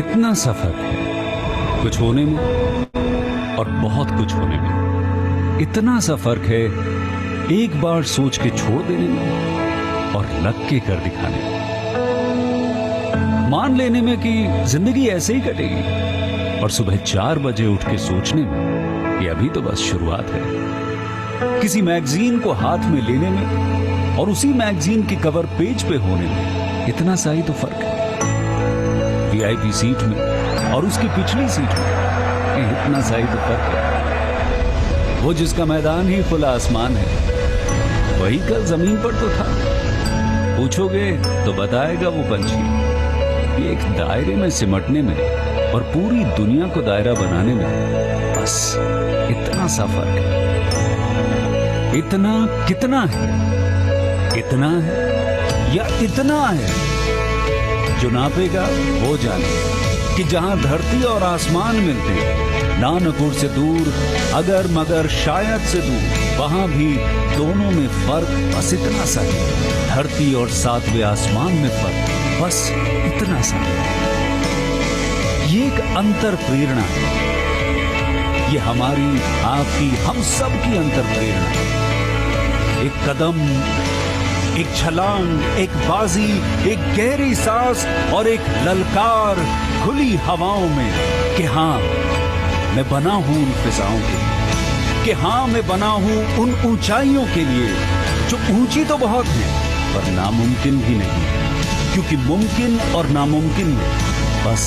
इतना सफर है कुछ होने में और बहुत कुछ होने में। इतना सा फर्क है एक बार सोच के छोड़ देने में और लग के कर दिखाने में। मान लेने में कि जिंदगी ऐसे ही कटेगी और सुबह 4 बजे उठ के सोचने में कि अभी तो बस शुरुआत है। किसी मैगजीन को हाथ में लेने में और उसी मैगजीन के कवर पेज पे होने में इतना सा ही तो फर्क है। वीआईपी सीट में और उसकी पिछली सीट में इतना सा ही तो फर्क है। वो जिसका मैदान ही खुला आसमान है वही कल जमीन पर तो था। पूछोगे तो बताएगा वो पंछी कि एक दायरे में सिमटने में और पूरी दुनिया को दायरा बनाने में बस इतना सा फर्क है। इतना कितना है? इतना है या इतना है? जो नापेगा वो जाने कि जहां धरती और आसमान मिलते हैं, नानपुर से दूर अगर मगर शायद से दूर, वहां भी दोनों में फर्क बस इतना सा है। धरती और 7वें आसमान में फर्क बस इतना सा है। ये एक अंतर प्रेरणा है। ये हमारी, आपकी, हम सब की अंतर प्रेरणा है। एक कदम, एक छलांग, एक बाजी, एक गहरी सांस और एक ललकार खुली हवाओं में कि हाँ मैं बना हूं उन फिजाओं के लिए, कि हाँ मैं बना हूं उन ऊंचाइयों के लिए जो ऊंची तो बहुत है पर नामुमकिन भी नहीं, क्योंकि मुमकिन और नामुमकिन में बस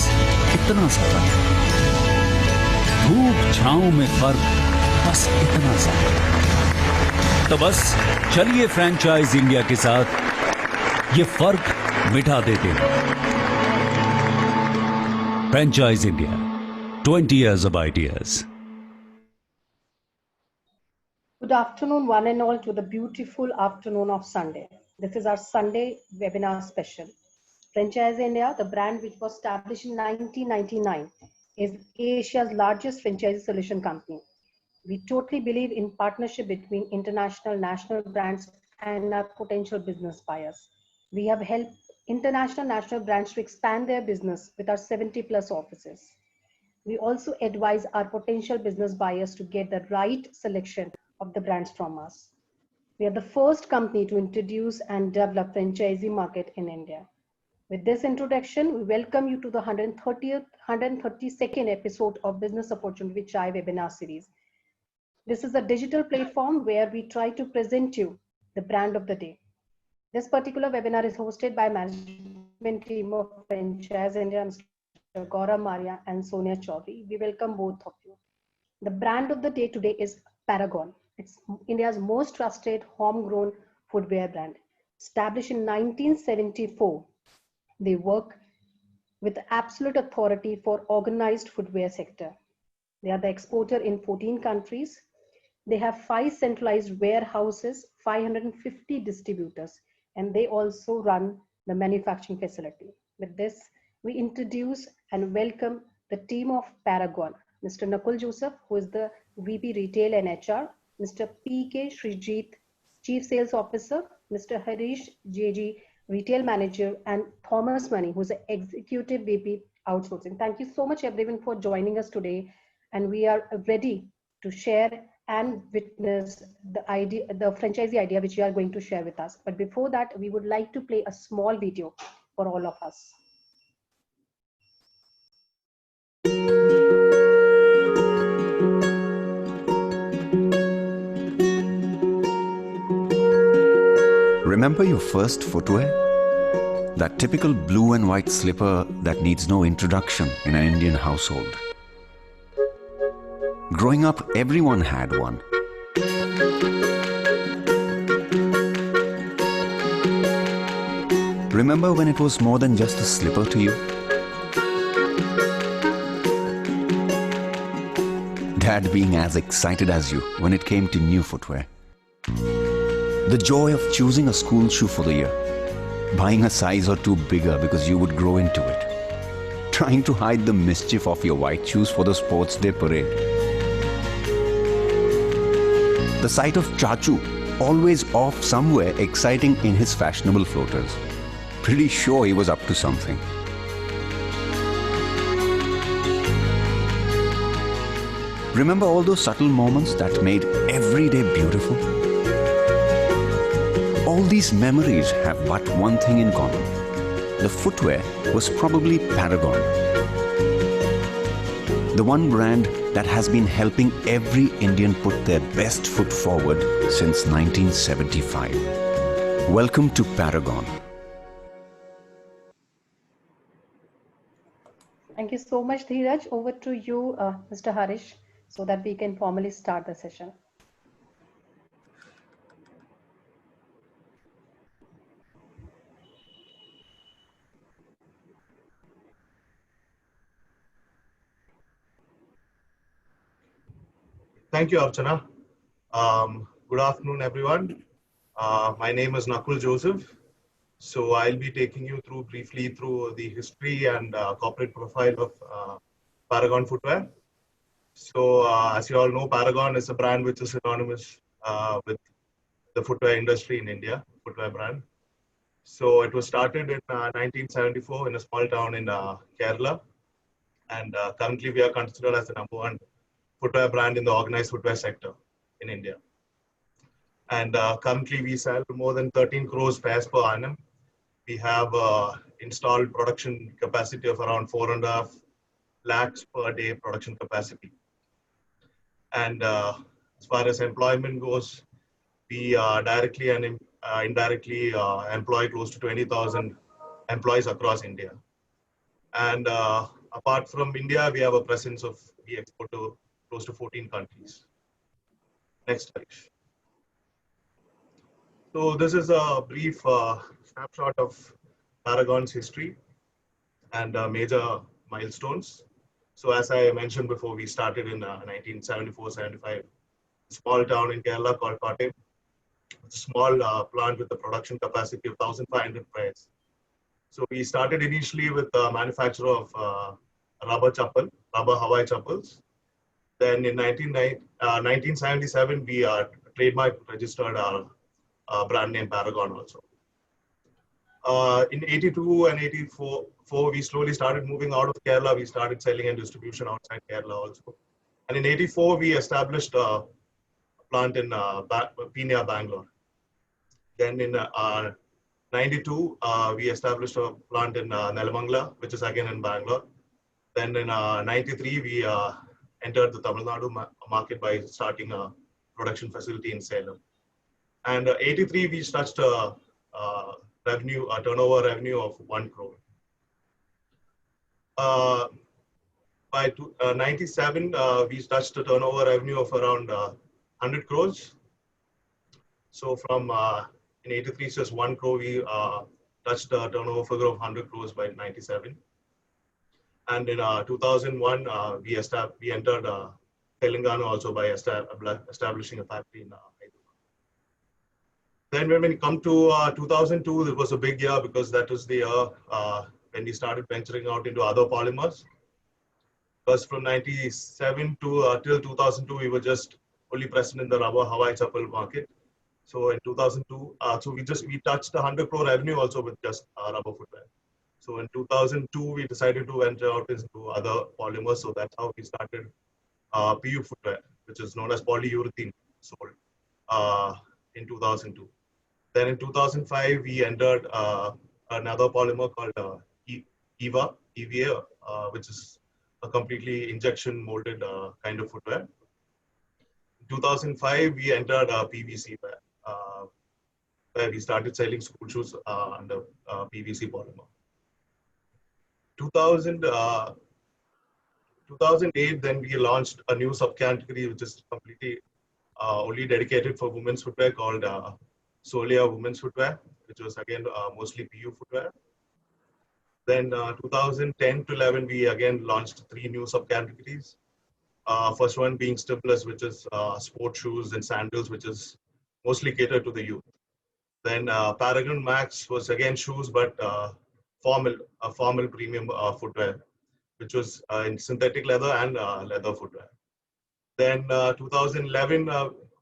इतना सा फर्क है। धूप छांव में फर्क बस इतना सा है। तो बस चलिए फ्रेंचाइज इंडिया के साथ ये फर्क मिटा देते हैं। Franchise India, 20 years of ideas. Good afternoon, one and all, to the beautiful afternoon of Sunday. This is our Sunday webinar special. Franchise India, the brand which was established in 1999, is Asia's largest franchise solution company. We totally believe in partnership between international, national brands and our potential business buyers. We have helped international, national brands to expand their business with our 70+ offices. We also advise our potential business buyers to get the right selection of the brands from us. We are the first company to introduce and develop franchisee market in India. With this introduction, we welcome you to the 132nd episode of Business Opportunity Chai webinar series. This is a digital platform where we try to present you the brand of the day. This particular webinar is hosted by management team of Franchise India, Mr. Gaurav Maria and Sonia Chaudhary. We welcome both of you. The brand of the day today is Paragon. It's India's most trusted homegrown footwear brand. Established in 1974, they work with absolute authority for organized footwear sector. They are the exporter in 14 countries. They have 5 centralized warehouses, 550 distributors, and they also run the manufacturing facility. With this, we introduce and welcome the team of Paragon, Mr. Nakul Joseph, who is the VP Retail and HR, Mr. P.K. Srijit, Chief Sales Officer, Mr. Harish JG, Retail Manager, and Thomas Money, who is the Executive VP Outsourcing. Thank you so much everyone for joining us today, and we are ready to share and witness the idea, the franchisee idea which you are going to share with us. But before that, we would like to play a small video for all of us. Remember your first footwear? That typical blue and white slipper that needs no introduction in an Indian household. Growing up, everyone had one. Remember when it was more than just a slipper to you? Dad being as excited as you when it came to new footwear. The joy of choosing a school shoe for the year. Buying a size or two bigger because you would grow into it. Trying to hide the mischief of your white shoes for the sports day parade. The sight of Chachu always off somewhere exciting in his fashionable floaters. Pretty sure he was up to something. Remember all those subtle moments that made every day beautiful? All these memories have but one thing in common. The footwear was probably Paragon. The one brand that has been helping every Indian put their best foot forward since 1975. Welcome to Paragon. Thank you so much, Dheeraj. Over to you, Mr. Harish, so that we can formally start the session. Thank you, Archana. Good afternoon, everyone. My name is Nakul Joseph. So I'll be taking you through briefly through the history and corporate profile of Paragon Footwear. So as you all know, Paragon is a brand which is synonymous with the footwear industry in India, footwear brand. So it was started in 1974 in a small town in Kerala. And currently we are considered as the #1 footwear brand in the organized footwear sector in India. And currently we sell more than 13 crores pairs per annum. We have installed production capacity of around 4.5 lakhs per day production capacity. And as far as employment goes, we directly and indirectly employ close to 20,000 employees across India. And apart from India, we have a presence of, we export to close to 14 countries. Next, Harish. So this is a brief snapshot of Paragon's history and major milestones. So as I mentioned before, we started in 1974-75, small town in Kerala called Kottayam. It's a small plant with a production capacity of 1,500 pairs. So we started initially with the manufacture of rubber Hawaii chappals. Then in 1977, we trademark registered our brand name Paragon also. In 82 and 84, we slowly started moving out of Kerala. We started selling and distribution outside Kerala also. And in 84, we established a plant in Peenya, Bangalore. Then in 92, we established a plant in Nelamangala, which is again in Bangalore. Then in 93, we entered the Tamil Nadu market by starting a production facility in Salem. And 83, we touched a turnover revenue of 1 crore. By 97, we touched a turnover revenue of around 100 crores. So from in 83, just 1 crore, we touched a turnover figure of 100 crores by 97. And in 2001, we entered Telangana also by establishing a factory in Hyderabad. Then when we come to 2002, it was a big year because that was the year when we started venturing out into other polymers. Because from 97 to till 2002, we were just only present in the rubber Hawaii chappal market. So in 2002, we touched the 100 crore revenue also with just rubber footwear. So in 2002, we decided to venture out into other polymers. So that's how we started PU footwear, which is known as polyurethane, sold in 2002. Then in 2005, we entered another polymer called EVA, which is a completely injection molded kind of footwear. In 2005, we entered PVC, where we started selling school shoes under PVC polymer. 2008, then we launched a new subcategory, which is completely only dedicated for women's footwear called Solia Women's Footwear, which was again mostly PU footwear. Then 2010 to 11, we again launched 3 new subcategories. First one being Stimulus, which is sport shoes, and sandals, which is mostly catered to the youth. Then Paragon Max was again shoes, but formal premium footwear, which was in synthetic leather and leather footwear. Then 2011,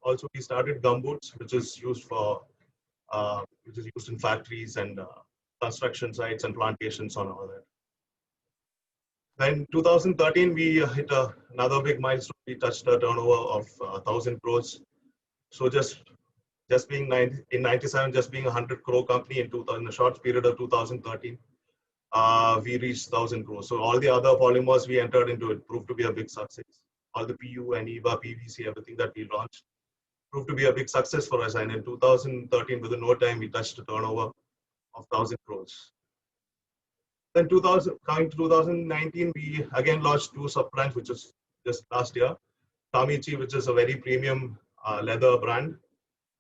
also we started gumboots, which is used in factories and construction sites and plantations and all that. Then 2013, we hit another big milestone. We touched a turnover of 1,000 crores. So just being in 97, just being a 100 crore company in 2000, in a short period of 2013, we reached 1,000 crores. So all the other polymers we entered into, it proved to be a big success. All the PU and EVA, PVC, everything that we launched proved to be a big success for us. And in 2013, within no time, we touched a turnover of 1,000 crores. Then coming to 2019, we again launched two sub-brands, which is just last year. Kamichi, which is a very premium leather brand.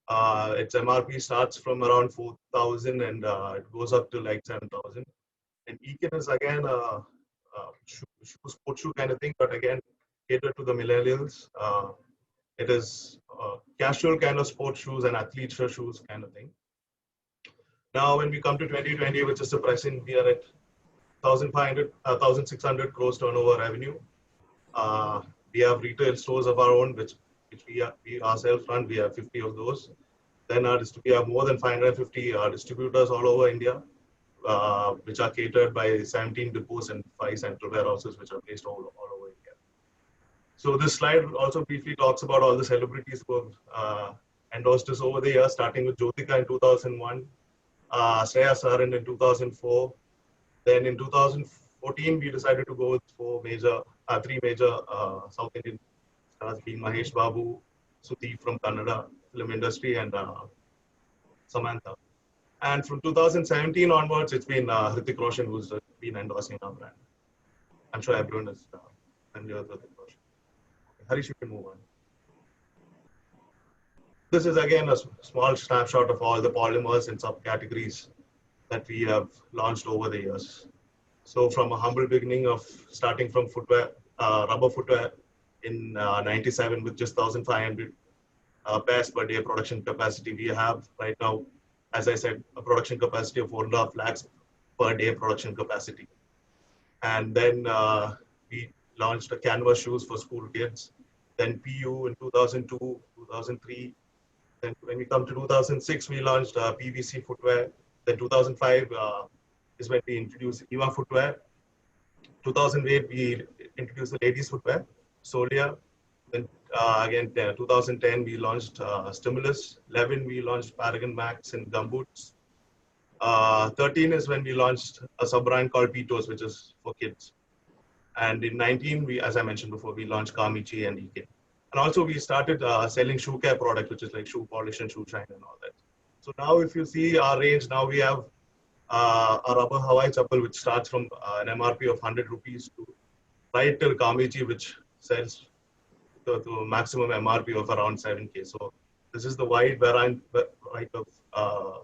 Its MRP starts from around 4,000 and it goes up to like 7,000. And Eken is again a sports shoe kind of thing, but again catered to the millennials. It is casual kind of sports shoes and athleisure shoes kind of thing. Now, when we come to 2020, which is the present, we are at 1,600 crores turnover revenue. We have retail stores of our own, which we ourselves run. We have 50 of those. Then we have more than 550 distributors all over India, which are catered by 17 depots and 5 central warehouses, which are placed all over India. So this slide also briefly talks about all the celebrities who have endorsed us over the years, starting with Jyotika in 2001, Shreya Saran in 2004. Then in 2014, we decided to go with three major South Indian stars, being Mahesh Babu, Sudeep from Kannada film industry, and Samantha. And from 2017 onwards, it's been Hrithik Roshan who's been endorsing our brand. I'm sure everyone is familiar with Hrithik Roshan. Okay, Harish, you can move on. This is again a small snapshot of all the polymers and subcategories that we have launched over the years. So from a humble beginning of starting from footwear, rubber footwear in 97 with just 1,500 pairs per day production capacity. We have right now, as I said, a production capacity of 4.5 lakhs per day production capacity. And then we launched a canvas shoes for school kids. Then PU in 2002, 2003. Then when we come to 2006, we launched PVC footwear. Then 2005 is when we introduced EVA footwear. 2008, we introduced the ladies footwear, Solia. Then again, 2010, we launched Stimulus. 11, we launched Paragon Max and Gumboots. 13 is when we launched a sub-brand called Pitos, which is for kids. And in 19, as I mentioned before, we launched Kamichi and Eken. And also we started selling shoe care product, which is like shoe polish and shoe shine and all that. So now if you see our range, now we have a rubber Hawaii chappal, which starts from an MRP of 100 rupees to right till Kamichi, which sells to a maximum MRP of around 7K. So this is the wide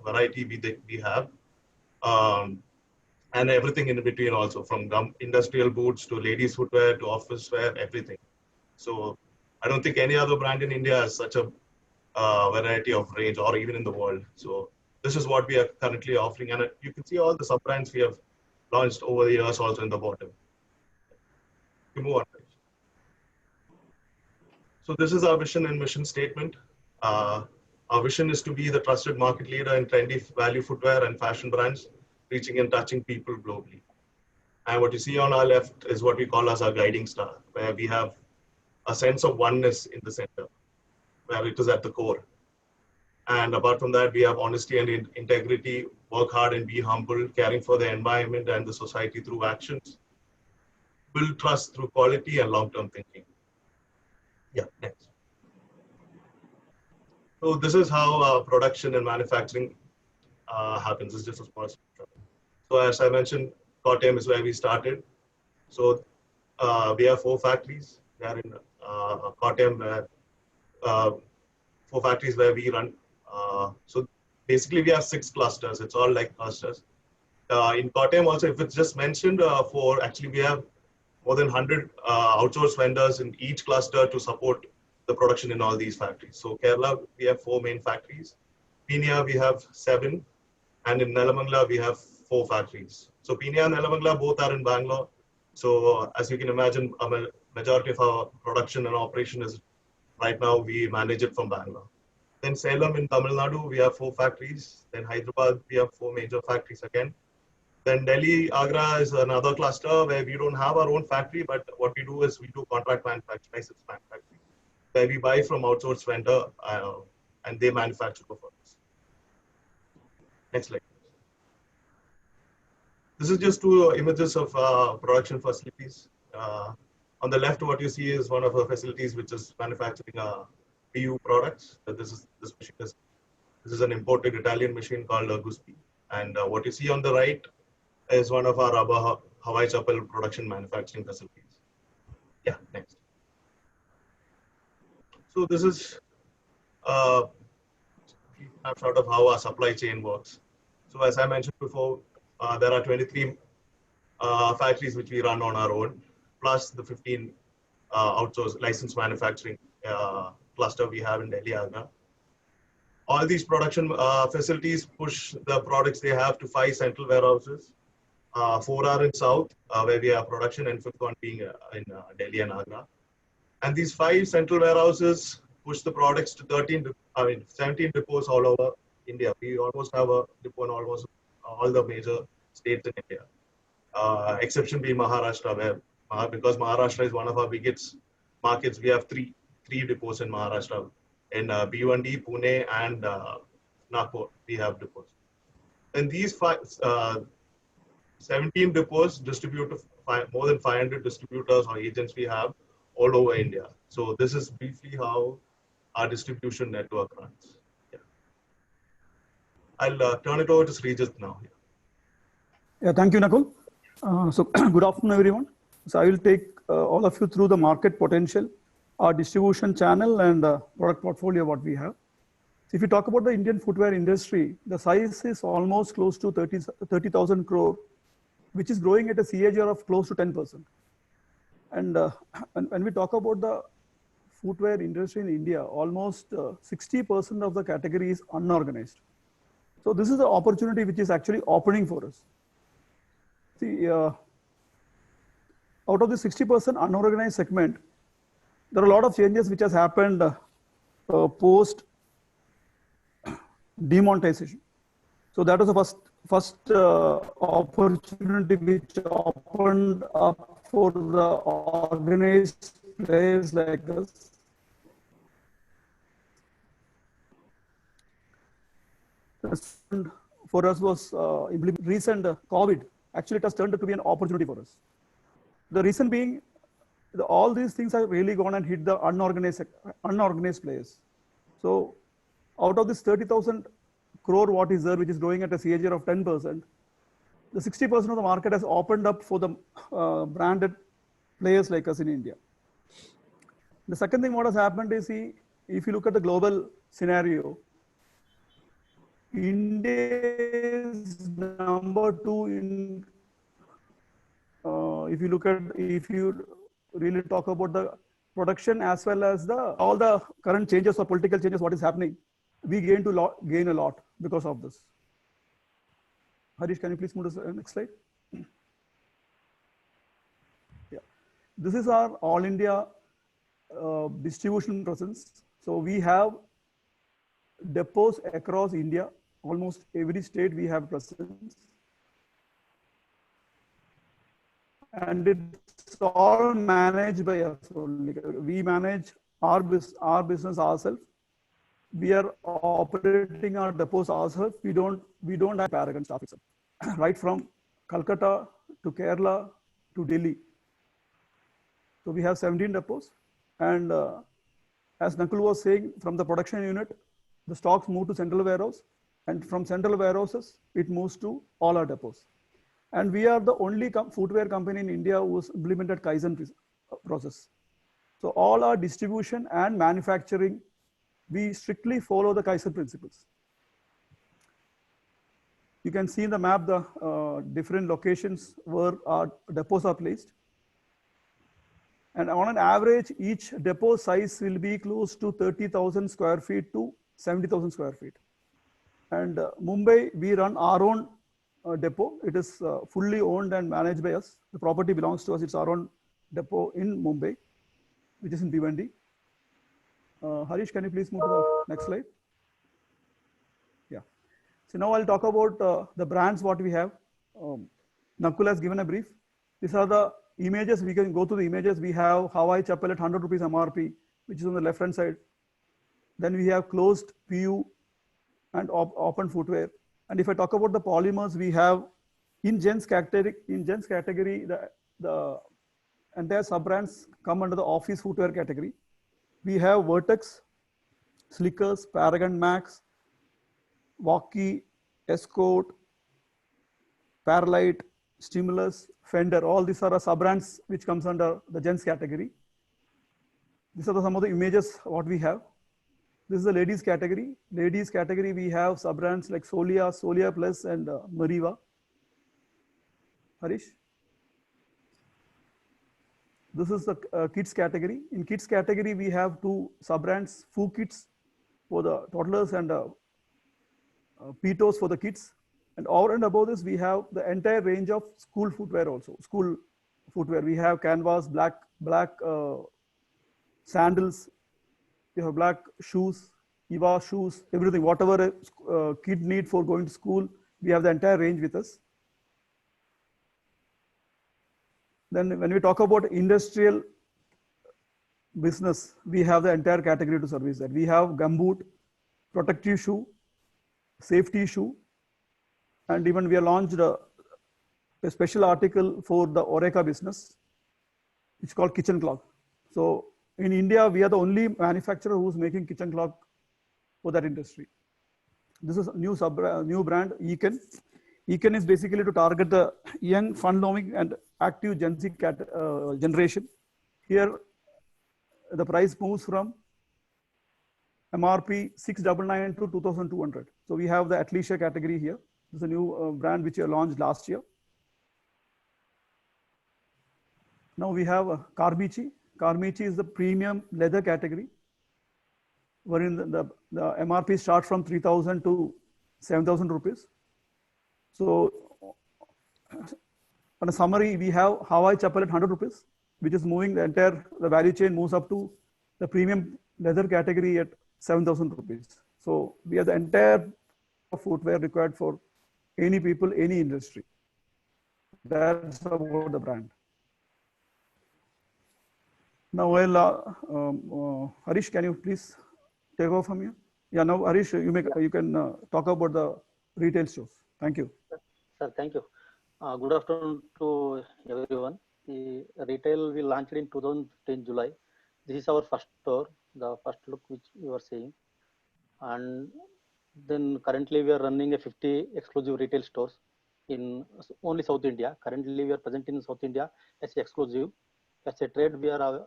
variety we have. And everything in between also, from industrial boots to ladies footwear to office wear, everything. So I don't think any other brand in India has such a variety of range, or even in the world. So this is what we are currently offering. And you can see all the sub-brands we have launched over the years also in the bottom. You move on. So this is our vision and mission statement. Our vision is to be the trusted market leader in trendy value footwear and fashion brands, reaching and touching people globally. And what you see on our left is what we call as our guiding star, where we have a sense of oneness in the center, where it is at the core. And apart from that, we have honesty and integrity, work hard and be humble, caring for the environment and the society through actions, build trust through quality and long-term thinking. Yeah, next. So this is how production and manufacturing happens. It's just a small snapshot. So as I mentioned, Kottayam is where we started. So we have 4 factories. We are in Kottayam, where 4 factories where we run. So basically we have 6 clusters. It's all like clusters. In Kottayam also, if it's just mentioned actually we have more than 100 outsourced vendors in each cluster to support the production in all these factories. So Kerala, we have 4 main factories. Peenya, we have 7. And in Nelamangala, we have 4 factories. So Peenya and Nelamangala both are in Bangalore. So as you can imagine, a majority of our production and operation is right now, we manage it from Bangalore. Then Salem in Tamil Nadu, we have 4 factories. Then Hyderabad, we have 4 major factories again. Then Delhi, Agra is another cluster where we don't have our own factory, but what we do is we do contract manufacturing, license manufacturing, where we buy from outsourced vendor and they manufacture for us. Next slide. This is just two images of production facilities. On the left, what you see is one of our facilities which is manufacturing PU products. This is an imported Italian machine called Guspi. And what you see on the right is one of our rubber Hawaii Chapel production manufacturing facilities. Yeah, next. So this is a snapshot of how our supply chain works. So as I mentioned before, there are 23 factories which we run on our own, plus the 15 outsourced licensed manufacturing cluster we have in Delhi, Agra. All these production facilities push the products they have to 5 central warehouses. 4 are in South, where we have production, and 5th one being in Delhi and Agra. And these 5 central warehouses push the products to 17 depots all over India. We almost have a depot in almost all the major states in India. Exception being Maharashtra, where because Maharashtra is one of our biggest markets, we have three depots in Maharashtra. In Bhiwandi, Pune, and Nagpur, we have depots. And these 17 depots distribute to more than 500 distributors or agents we have all over India. So this is briefly how our distribution network runs. Yeah. I'll turn it over to Srijit now. Yeah, thank you, Nakul. So good afternoon, everyone. So I will take all of you through the market potential, our distribution channel, and product portfolio what we have. So if you talk about the Indian footwear industry, the size is almost close to 30,000 crore, which is growing at a CAGR of close to 10%. And when we talk about the footwear industry in India, almost 60% of the category is unorganized. So this is the opportunity which is actually opening for us. See, out of the 60% unorganized segment, there are a lot of changes which has happened post demonetization. So that was the first opportunity which opened up for the organized players like us. For us was recent COVID. Actually, it has turned out to be an opportunity for us. The reason being, all these things have really gone and hit the unorganized players. So out of this 30,000 crore what is there, which is growing at a CAGR of 10%, the 60% of the market has opened up for the branded players like us in India. The second thing what has happened is, if you look at the global scenario, India is number 2 in, if you really talk about the production as well as all the current changes or political changes, what is happening, we gain a lot because of this. Harish, can you please move to the next slide? Yeah, this is our all India distribution presence. So we have depots across India. Almost every state we have presence. And it's all managed by us only. We manage our business ourselves. We are operating our depots ourselves. We don't have Paragon staff itself. Right from Calcutta to Kerala to Delhi. So we have 17 depots. And as Nakul was saying, from the production unit, the stocks move to central warehouse. And from central warehouses, it moves to all our depots. And we are the only footwear company in India who has implemented Kaizen process. So all our distribution and manufacturing, we strictly follow the Kaizen principles. You can see in the map the different locations where our depots are placed. And on an average, each depot size will be close to 30,000 square feet to 70,000 square feet. And Mumbai, we run our own depot. It is fully owned and managed by us. The property belongs to us. It's our own depot in Mumbai, which is in Bhiwandi. Harish, can you please move to the next slide? Yeah. So now I'll talk about the brands what we have. Nakul has given a brief. These are the images. We can go to the images. We have Hawaii Chapel at 100 rupees MRP, which is on the left hand side. Then we have closed PU and open footwear. And if I talk about the polymers, we have in gents category, the entire sub brands come under the office footwear category. We have Vertex, Slickers, Paragon Max, Walkie, Escort, Paralite, Stimulus, Fender. All these are sub brands which comes under the gents category. These are some of the images what we have. This is the ladies category. Ladies category, we have sub brands like Solia, Solia Plus, and Mariva. Harish. This is the kids category. In kids category, we have two sub brands: Foo Kids for the toddlers and Pitos for the kids. And over and above this, we have the entire range of school footwear also. School footwear. We have canvas, black sandals. We have black shoes, Eva shoes, everything. Whatever a kid need for going to school, we have the entire range with us. Then when we talk about industrial business, we have the entire category to service that. We have gumboot, protective shoe, safety shoe, and even we have launched a special article for the Oreca business. It's called kitchen clock. So in India, we are the only manufacturer who's making kitchen clock for that industry. This is a new brand, Eken. Eken is basically to target the young, fun-loving, and active Gen Z generation. Here, the price moves from MRP 699 to 2,200. So we have the athleisure category here. This is a new brand which we launched last year. Now we have Carmichi. Carmichi is the premium leather category, wherein the MRP starts from 3,000 to 7,000 rupees. So, on a summary, we have Hawaii Chapel at 100 rupees, which is moving the value chain moves up to the premium leather category at 7,000 rupees. So, we have the entire footwear required for any people, any industry. That's about the brand. Now, Harish, can you please take over from here? Yeah, now Harish, you can talk about the retail stores. Thank you. Sir, thank you. Good afternoon to everyone. The retail we launched in 2010 July. This is our first store, the first look which you are seeing. And then currently we are running a 50 exclusive retail stores in only South India. Currently we are present in South India as exclusive. As a trade, we are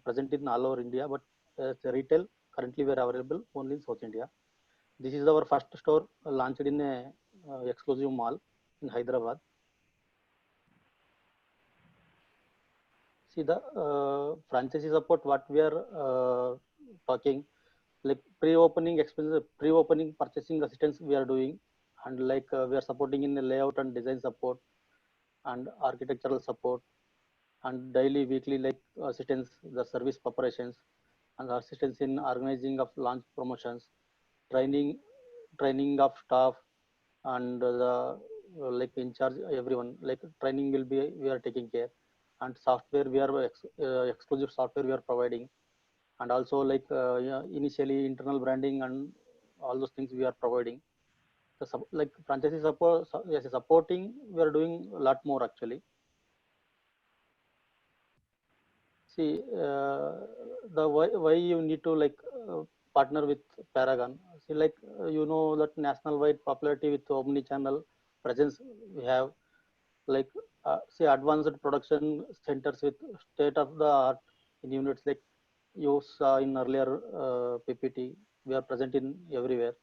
present in all over India, but as a retail, currently we are available only in South India. This is our first store launched in a exclusive mall in Hyderabad. See the franchisee support, what we are talking, like pre-opening expenses, pre-opening purchasing assistance we are doing, and like we are supporting in the layout and design support and architectural support, and daily, weekly like assistance, the service preparations, and assistance in organizing of launch promotions, training of staff, and the like in charge everyone. Like training will be we are taking care, and software we are exclusive software we are providing, and also like initially internal branding and all those things we are providing. The like franchisee support, yes, supporting we are doing a lot more actually. See, the why you need to like partner with Paragon. See, like you know that national-wide popularity with omni-channel presence we have, like see advanced production centers with state-of-the-art in units like you saw in earlier PPT. We are present in everywhere.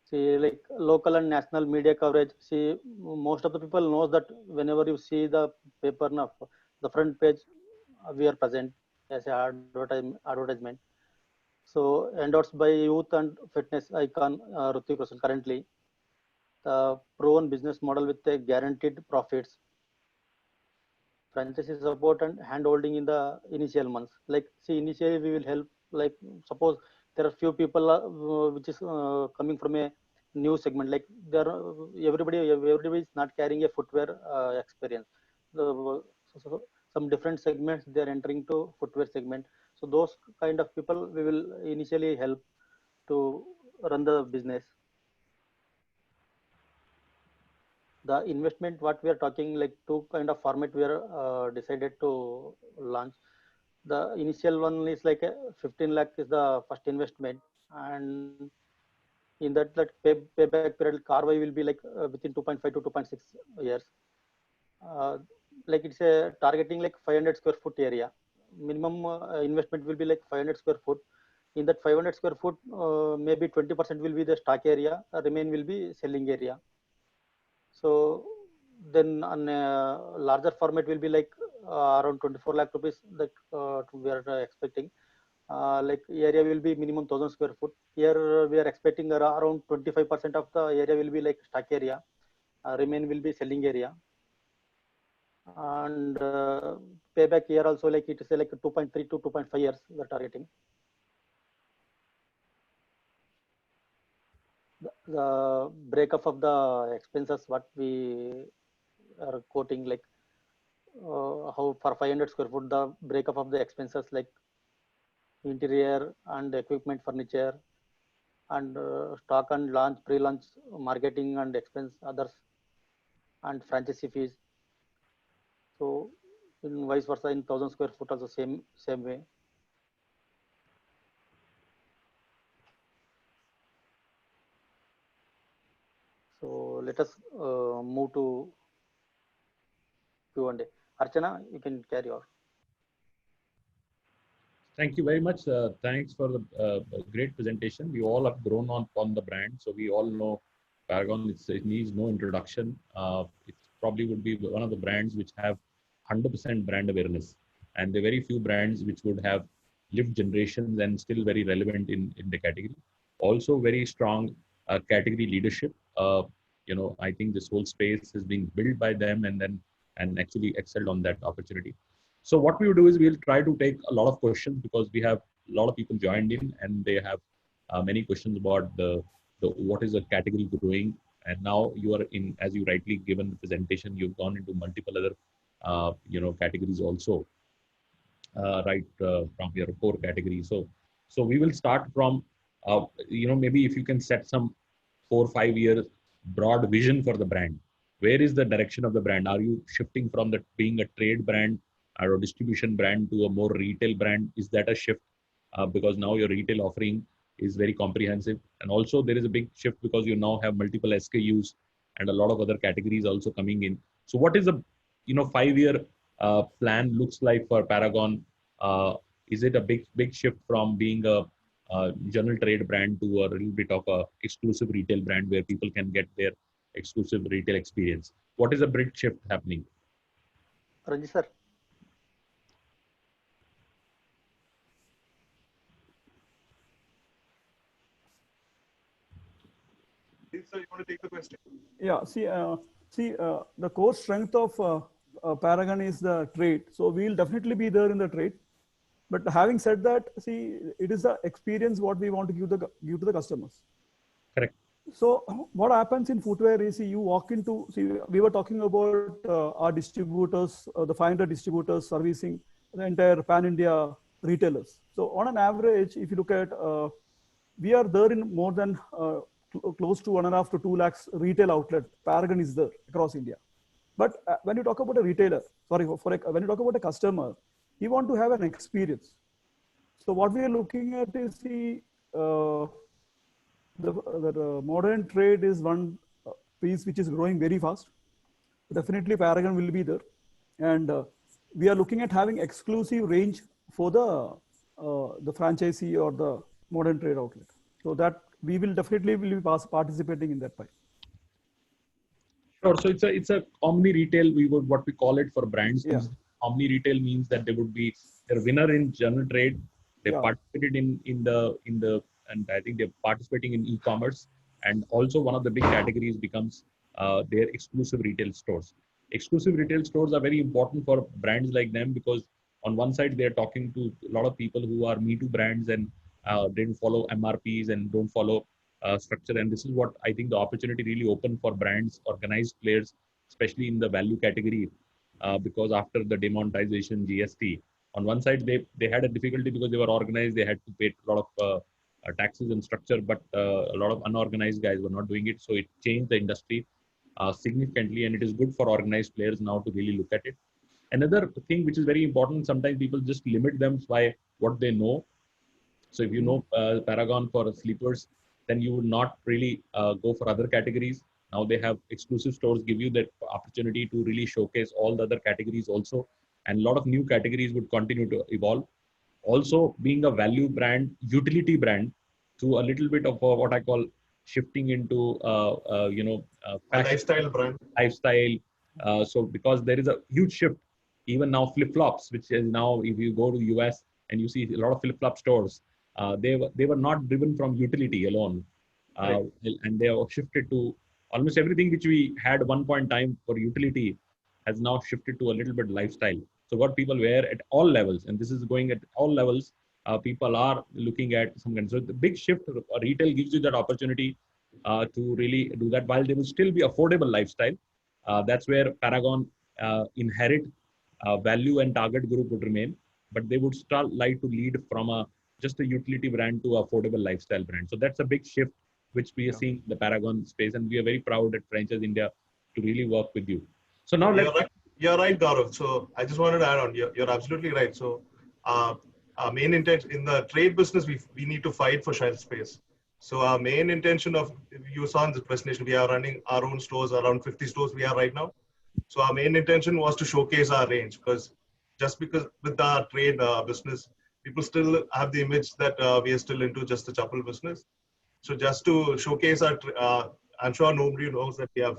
See, like local and national media coverage. See, most of the people knows that whenever you see the paper, the front page, we are present as an advertisement. So endorsed by youth and fitness icon Hrithik Roshan currently. The proven business model with a guaranteed profits. Franchisee support and hand-holding in the initial months. Like see, initially we will help. Like suppose there are few people which is coming from a new segment. Like there, everybody is not carrying a footwear experience. Some different segments they are entering to footwear segment. So those kind of people we will initially help to run the business. The investment what we are talking, like two kind of format we are decided to launch. The initial one is like a 15 lakh is the first investment, and in that payback period ROI will be like within 2.5 to 2.6 years. Like it's a targeting like 500 square foot area. Minimum investment will be like 500 square foot. In that 500 square foot, maybe 20% will be the stock area, remain will be selling area. So then on a larger format will be like around 24 lakh rupees that we are expecting. Like area will be minimum 1000 square foot. Here we are expecting around 25% of the area will be like stock area, remain will be selling area. And payback year also like it is like 2.3 to 2.5 years we are targeting. The breakup of the expenses what we are quoting, like how for 500 square foot the breakup of the expenses like interior and equipment, furniture, and stock and launch, pre-launch, marketing and expense others, and franchisee fees. So in vice versa in 1000 square foot also same way. So let us move to Q&A. Archana, you can carry on. Thank you very much. Thanks for the great presentation. We all have grown on the brand, so we all know Paragon. It needs no introduction. It probably would be one of the brands which have 100% brand awareness, and there are very few brands which would have lived generations and still very relevant in the category. Also, very strong category leadership. I think this whole space is being built by them, and actually excelled on that opportunity. So what we will do is we'll try to take a lot of questions because we have a lot of people joined in and they have many questions about the what is the category doing. And now you are in, as you rightly given the presentation, you've gone into multiple other categories also, from your core category. So we will start from maybe if you can set some 4 or 5 years broad vision for the brand. Where is the direction of the brand? Are you shifting from that being a trade brand or a distribution brand to a more retail brand? Is that a shift? Because now your retail offering is very comprehensive, and also there is a big shift because you now have multiple SKUs and a lot of other categories also coming in. So what is a 5-year plan looks like for Paragon? Is it a big shift from being a general trade brand to a little bit of a exclusive retail brand where people can get their exclusive retail experience? What is a big shift happening? Ranjit sir. Sir, you want to take the question? Yeah, the core strength of Paragon is the trade. So we'll definitely be there in the trade. But having said that, it is the experience what we want to give to the customers. Correct. So what happens in footwear is you walk into, we were talking about our distributors, the 500 distributors servicing the entire pan-India retailers. So on an average, if you look at, we are there in more than close to 1.5 to 2 lakhs retail outlet. Paragon is there across India. But when you talk about a retailer, when you talk about a customer, you want to have an experience. So what we are looking at is the modern trade is one piece which is growing very fast. Definitely Paragon will be there. And we are looking at having exclusive range for the franchisee or the modern trade outlet. So that we will definitely be participating in that pie. Sure. So it's a omni retail. What we call it for brands. Yeah. Omni retail means that they would be a winner in general trade. They participated in the and I think they're participating in e-commerce. And also one of the big categories becomes their exclusive retail stores. Exclusive retail stores are very important for brands like them because on one side they're talking to a lot of people who are Me Too brands and they don't follow MRPs and don't follow structure. And this is what I think the opportunity really opened for brands, organized players, especially in the value category, because after the demonetization, GST, on one side they had a difficulty because they were organized, they had to pay a lot of taxes and structure, but a lot of unorganized guys were not doing it. So it changed the industry significantly, and it is good for organized players now to really look at it. Another thing which is very important, sometimes people just limit them by what they know. So if you know Paragon for sleepers, then you would not really go for other categories. Now they have exclusive stores, give you that opportunity to really showcase all the other categories also. And a lot of new categories would continue to evolve. Also, being a value brand, utility brand, to a little bit of what I call shifting into, A fashion, lifestyle brand. lifestyle. So because there is a huge shift, even now flip-flops, which is now, if you go to US and you see a lot of flip-flop stores, they were not driven from utility alone, and they have shifted to almost everything which we had one point in time for utility has now shifted to a little bit lifestyle. So what people wear at all levels, and this is going at all levels, people are looking at some kind. So the big shift, retail gives you that opportunity to really do that while they will still be affordable lifestyle. That's where Paragon inherit value and target group would remain, but they would start like to lead from a just a utility brand to affordable lifestyle brand. So that's a big shift which we are seeing in the Paragon space, and we are very proud at Franchise India to really work with you. So now let's. You're right, Gaurav. So I just wanted to add on. You're absolutely right. So our main intent in the trade business, we need to fight for shelf space. So our main intention of, you saw in this presentation, we are running our own stores, around 50 stores we are right now. So our main intention was to showcase our range, because with our trade business, people still have the image that we are still into just the chappal business. So just to showcase I'm sure nobody knows that we have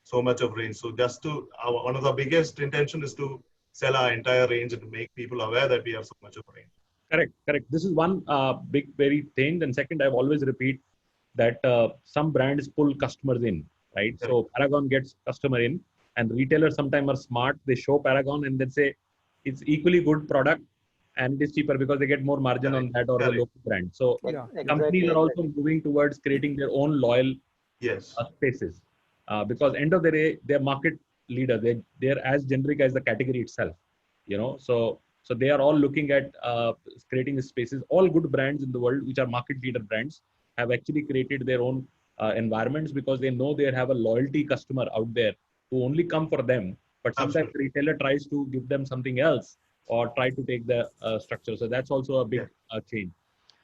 so much of range. So just to, one of the biggest intention is to sell our entire range and to make people aware that we have so much of range. Correct. This is one big, very thing. And second, I've always repeat that some brands pull customers in, right? Correct. So Paragon gets customer in, and retailers sometimes are smart. They show Paragon and then say it's equally good product and it is cheaper because they get more margin on that or the local brand. So companies are also moving towards creating their own loyal spaces, because end of the day, they're market leader. They're as generic as the category itself, So they are all looking at creating spaces. All good brands in the world, which are market leader brands, have actually created their own environments because they know they have a loyalty customer out there who only come for them. But sometimes the retailer tries to give them something else or try to take the structure. So that's also a big change.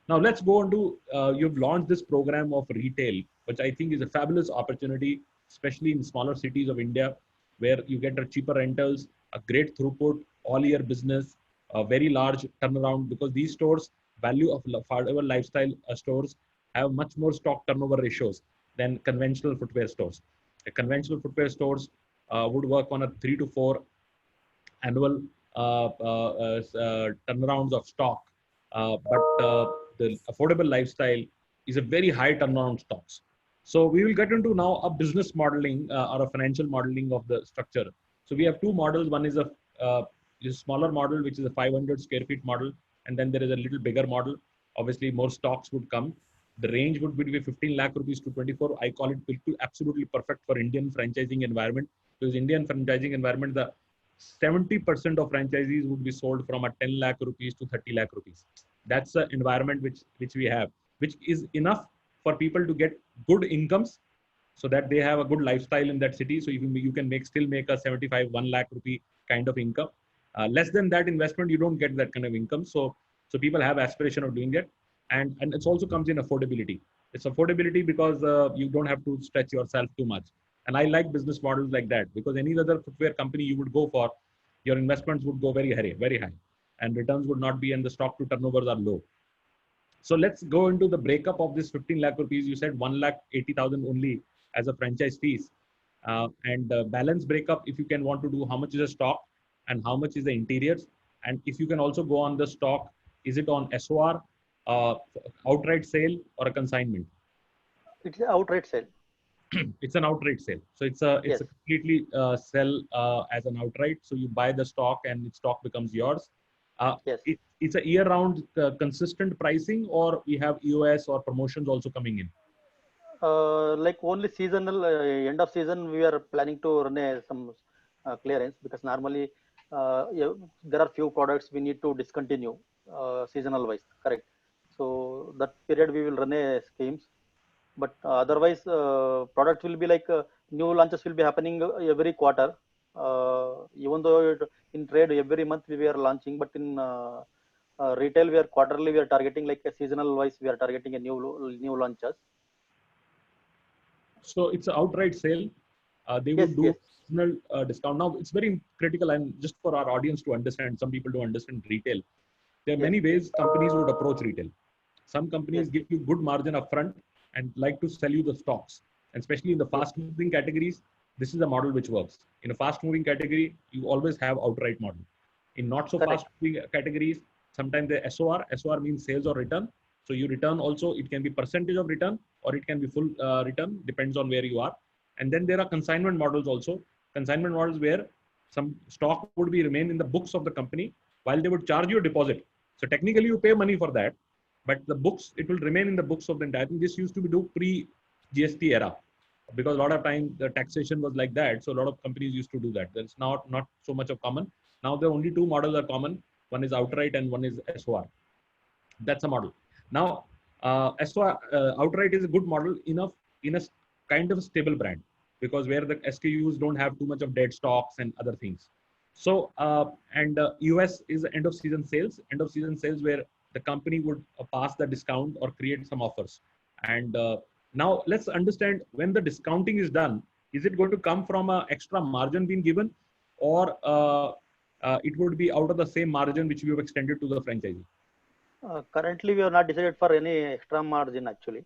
Now let's go on to, you've launched this program of retail, which I think is a fabulous opportunity, especially in smaller cities of India, where you get a cheaper rentals, a great throughput, all year business, a very large turnaround, because these stores, value of affordable lifestyle stores, have much more stock turnover ratios than conventional footwear stores. The conventional footwear stores would work on a 3 to 4 annual turnarounds of stock, but the affordable lifestyle is a very high turnaround stocks. So we will get into now a business modeling or a financial modeling of the structure. So we have two models. One is a smaller model, which is a 500 square feet model. And then there is a little bigger model. Obviously, more stocks would come. The range would be between 15 lakh rupees to 24. I call it absolutely perfect for Indian franchising environment, because Indian franchising environment, the 70% of franchisees would be sold from a 10 lakh rupees to 30 lakh rupees. That's the environment which we have, which is enough for people to get good incomes so that they have a good lifestyle in that city. So you can still make a 75, 1 lakh rupee kind of income. Less than that investment, you don't get that kind of income. So people have aspiration of doing that. And it also comes in affordability. It's affordability because you don't have to stretch yourself too much. And I like business models like that, because any other footwear company you would go for, your investments would go very high, and returns would not be, and the stock to turnovers are low. So let's go into the breakup of this 15 lakh rupees. You said 1,80,000 only as a franchise fees, and balance breakup, if you can want to do, how much is the stock and how much is the interiors, and if you can also go on the stock, is it on SOR, outright sale, or a consignment? It's an outright sale. It's an outright sale. So it's a completely sell as an outright. So you buy the stock and the stock becomes yours. It's a year-round consistent pricing, or we have EOS or promotions also coming in? like only seasonal, end of season, we are planning to run some clearance, because normally yeah, there are few products we need to discontinue seasonal wise, correct? So that period we will run a schemes, but otherwise product will be like new launches will be happening every quarter. Even though in trade every month we are launching, but in retail we are quarterly, we are targeting like a seasonal wise, we are targeting a new launches. So it's an outright sale. They Yes, would do yes, seasonal discount. Now it's very critical, and just for our audience to understand, some people don't understand retail. There are yes, many ways companies would approach retail. Some companies yes, give you good margin upfront and like to sell you the stocks. And especially in the yes, fast moving categories, this is a model which works. In a fast moving category, you always have outright model. In not so correct, fast moving categories, sometimes the SOR. SOR means sales or return. So you return also, it can be percentage of return or it can be full return, depends on where you are. And then there are consignment models also. Consignment models where some stock would be remain in the books of the company while they would charge you a deposit. So technically you pay money for that, but the books, it will remain in the books of the entire thing. This used to be do pre-GST era, because a lot of time the taxation was like that. So a lot of companies used to do that. That's not so much of common. Now the only two models are common. One is outright and one is SOR. That's a model. Now, SOR outright is a good model enough in a kind of a stable brand, because where the SKUs don't have too much of dead stocks and other things. So, US is end of season sales where the company would pass the discount or create some offers. And now let's understand, when the discounting is done, is it going to come from a extra margin being given, or it would be out of the same margin which we have extended to the franchisee? currently we have not decided for any extra margin actually.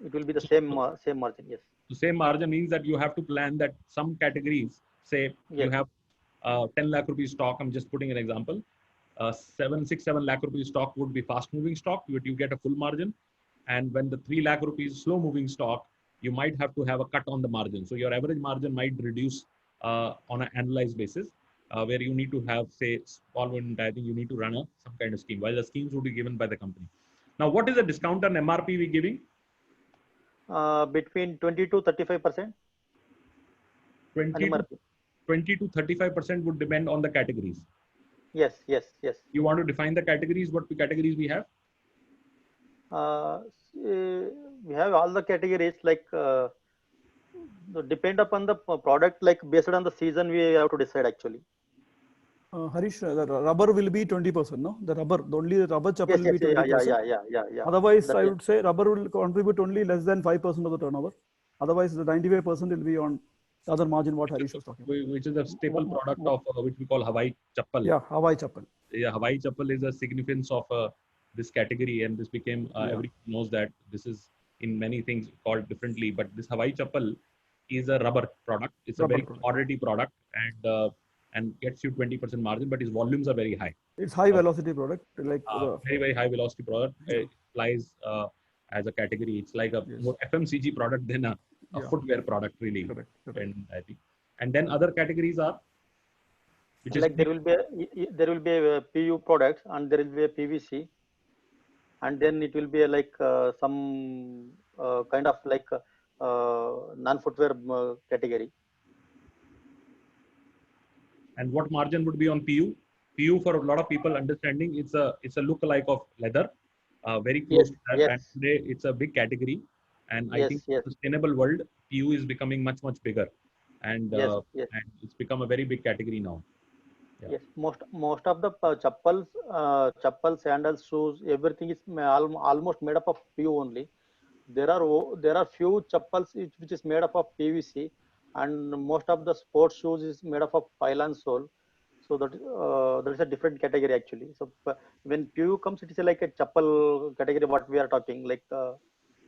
It will be the same margin, yes. The same margin means that you have to plan that some categories, say you Yes, have 10 lakh rupees stock, I'm just putting an example, 7 lakh rupees stock would be fast moving stock, you get a full margin. And when the 3 lakh rupees slow moving stock, you might have to have a cut on the margin. So your average margin might reduce on an annualized basis, where you need to have, say, small volume, I think you need to run some kind of scheme, while the schemes would be given by the company. Now, what is the discount on MRP we giving? between 20 to 35% 20 to MRP. 20 to 35% would depend on the categories. Yes, yes, yes. You want to define the categories? What categories we have? We have all the categories, like depend upon the product, like based on the season we have to decide actually. Harish, the rubber will be 20%, no? The only the rubber chappal Yes, will yes, be 20%. yeah. Otherwise, That, I yeah. would say rubber will contribute only less than 5% of the turnover. Otherwise, the 95% will be on the other margin what Harish was talking about. Which is a staple product of which we call Hawaii Chappal. Yeah, Hawaii chappal. Yeah, Hawaii Chappal is a significance of this category, and this became everyone knows that this is in many things called differently, but this Hawaii Chappal is a rubber product. It's a very commodity product, and gets you 20% margin, but its volumes are very high. It's high velocity product, like very high velocity product. It flies as a category. It's like a more FMCG product than a footwear product, really. Correct. And I think, and then other categories are, which like is there will be a PU products, and there will be a PVC, and then it will be like some kind of like non-footwear category. And what margin would be on PU? PU, for a lot of people understanding, it's a look-alike of leather, very close to that. And today it's a big category, and I think in the sustainable world, PU is becoming much bigger, and and it's become a very big category now. Yeah. Yes, most of the chappals, sandals, shoes, everything is almost made up of PU only. There are few chappals which is made up of PVC, and most of the sports shoes is made up of pylon sole. So that is a different category actually. So when PU comes, it is like a chappal category. What we are talking, like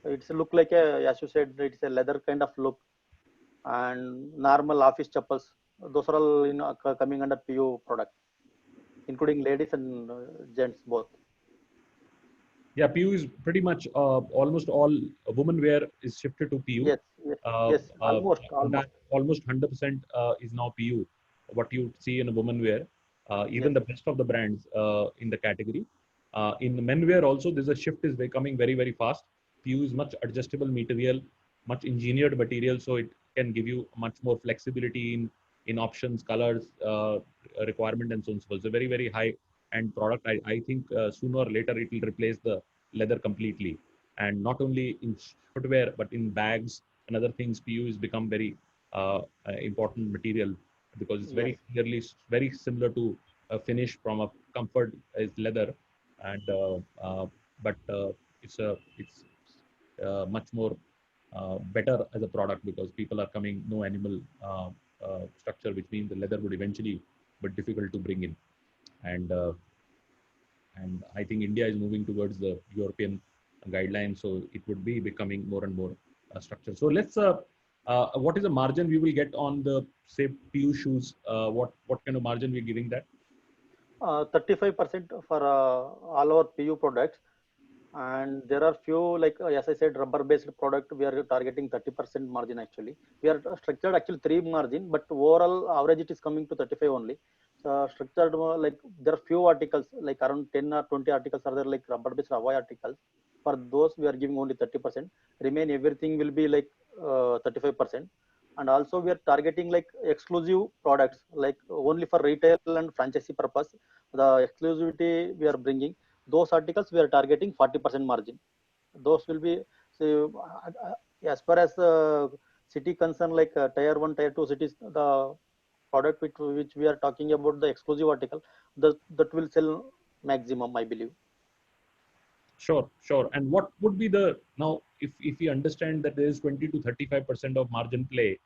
it's a look like as you said, it's a leather kind of look, and normal office chappals. Those are all coming under PU product, including ladies and gents both. Yeah, PU is pretty much almost all women wear is shifted to PU. Yes, almost 100% is now PU. What you see in a woman wear, even the best of the brands in the category. In men wear also, there's a shift is becoming very fast. PU is much adjustable material, much engineered material, so it can give you much more flexibility in options, colors, requirement, and so on. So it's a very, very high end product. I think sooner or later it will replace the leather completely. And not only in footwear, but in bags and other things, PU has become very important material because it's very clearly very similar to a finish from a comfort is leather, and but it's much more better as a product because people are coming no animal structure, which means the leather would eventually be difficult to bring in, and I think India is moving towards the European guidelines, so it would be becoming more and more structured. So let's what is the margin we will get on the say PU shoes? What kind of margin we're giving that? 35% for all our PU products, and there are few, like as I said, rubber based product we are targeting 30% margin. Actually we are structured actually 3 margin, but overall average it is coming to 35 only. Structured like there are few articles, like around 10 or 20 articles are there, like rubber based Hawaii articles. For those we are giving only 30%. Remain everything will be like 35%. And also we are targeting like exclusive products, like only for retail and franchisee purpose. The exclusivity we are bringing, those articles we are targeting 40% margin. Those will be, so as far as city concern, like tier 1, tier 2 cities, the product which we are talking about, the exclusive article, that will sell maximum, I believe. Sure. And what would be the, now if we understand that there is 20 to 35% of margin play,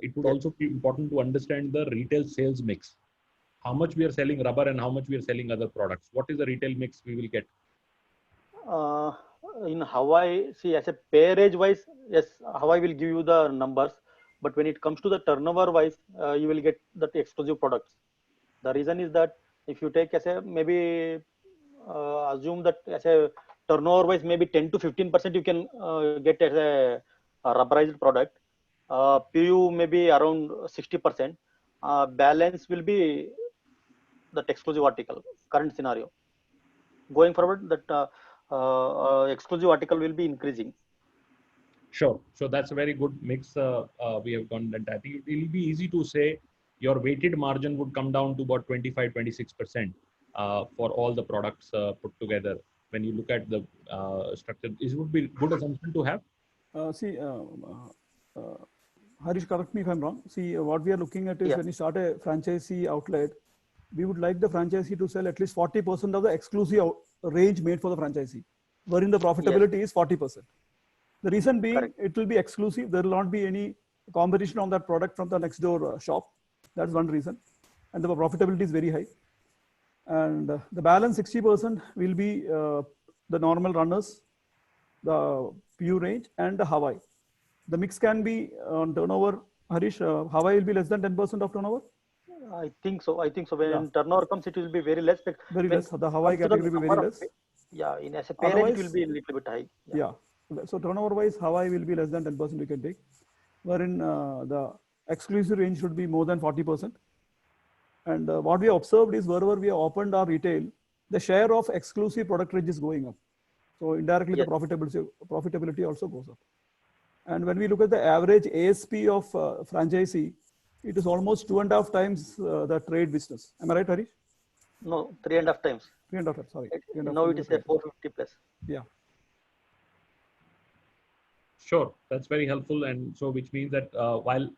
it would also be important to understand the retail sales mix. How much we are selling rubber and how much we are selling other products. What is the retail mix we will get? In Hawaii, see, as a pairage wise, yes, Hawaii will give you the numbers, but when it comes to the turnover wise, you will get that exclusive products. The reason is that if you take as a, maybe assume that as a turnover wise, maybe 10 to 15% you can get as a rubberized product. PU maybe around 60%. Balance will be that exclusive article. Current scenario. Going forward, that exclusive article will be increasing. Sure. So that's a very good mix. We have gone, and I think it will be easy to say your weighted margin would come down to about 25-26% for all the products put together. When you look at the structure, it would be good assumption to have. Harish, correct me if I'm wrong. See, what we are looking at is when you start a franchisee outlet, we would like the franchisee to sell at least 40% of the exclusive range made for the franchisee, wherein the profitability is 40%. The reason being, it will be exclusive. There will not be any competition on that product from the next door shop. That's one reason. And the profitability is very high. And the balance 60% will be the normal runners, the PU range, and the Hawaii. The mix can be on turnover. Harish, Hawaii will be less than 10% of turnover? I think so. When turnover comes, it will be very less. Very less. The Hawaii category will be very less. Yeah, in as a parent, it will be a little bit high. Yeah. So turnover wise, Hawaii will be less than 10% we can take, wherein the exclusive range should be more than 40%. And what we observed is wherever we have opened our retail, the share of exclusive product range is going up. So indirectly, the profitability also goes up. And when we look at the average ASP of franchisee, it is almost 2.5 times the trade business. Am I right, Harish? No, 3.5 times. 3.5 times, sorry. Now it is a 450 plus. Yeah. Sure, that's very helpful. And so which means that while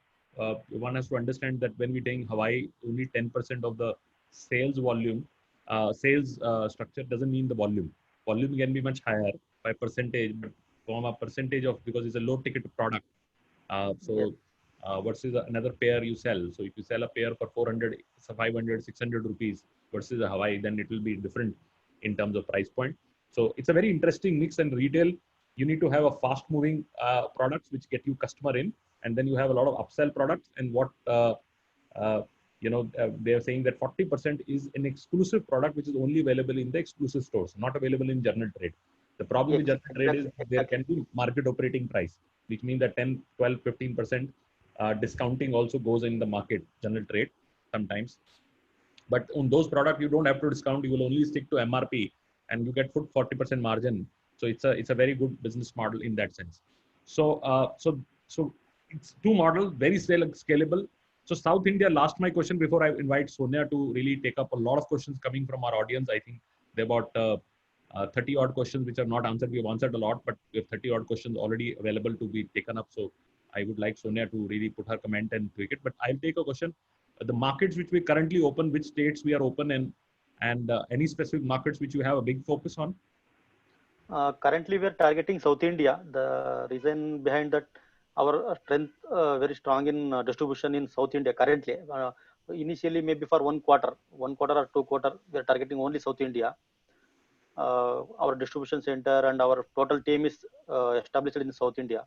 one has to understand that when we're taking Hawaii, only 10% of the sales volume, sales structure doesn't mean the volume. Volume can be much higher by percentage, but from a percentage of, because it's a low ticket product. Versus another pair you sell. So if you sell a pair for 400, 500, 600 rupees versus a Hawaii, then it will be different in terms of price point. So it's a very interesting mix. And retail, you need to have a fast moving products which get you customer in, and then you have a lot of upsell products. And what they are saying that 40% is an exclusive product which is only available in the exclusive stores, not available in general trade. The problem with general trade is there can be market operating price, which means that 10, 12, 15% discounting also goes in the market, general trade sometimes. But on those products, you don't have to discount. You will only stick to MRP and you get 40% margin. So it's a very good business model in that sense. So so it's two models, very scalable. So South India, last my question before I invite Sonia to really take up a lot of questions coming from our audience. I think there are about 30 odd questions which are not answered. We have answered a lot, but we have 30 odd questions already available to be taken up. So I would like Sonia to really put her comment and tweak it. But I'll take a question. The markets which we currently open, which states we are open, and any specific markets which you have a big focus on? Currently, we are targeting South India. The reason behind that, our strength very strong in distribution in South India currently. Initially, maybe for 1 quarter or 2 quarter, we are targeting only South India. Our distribution center and our total team is established in South India.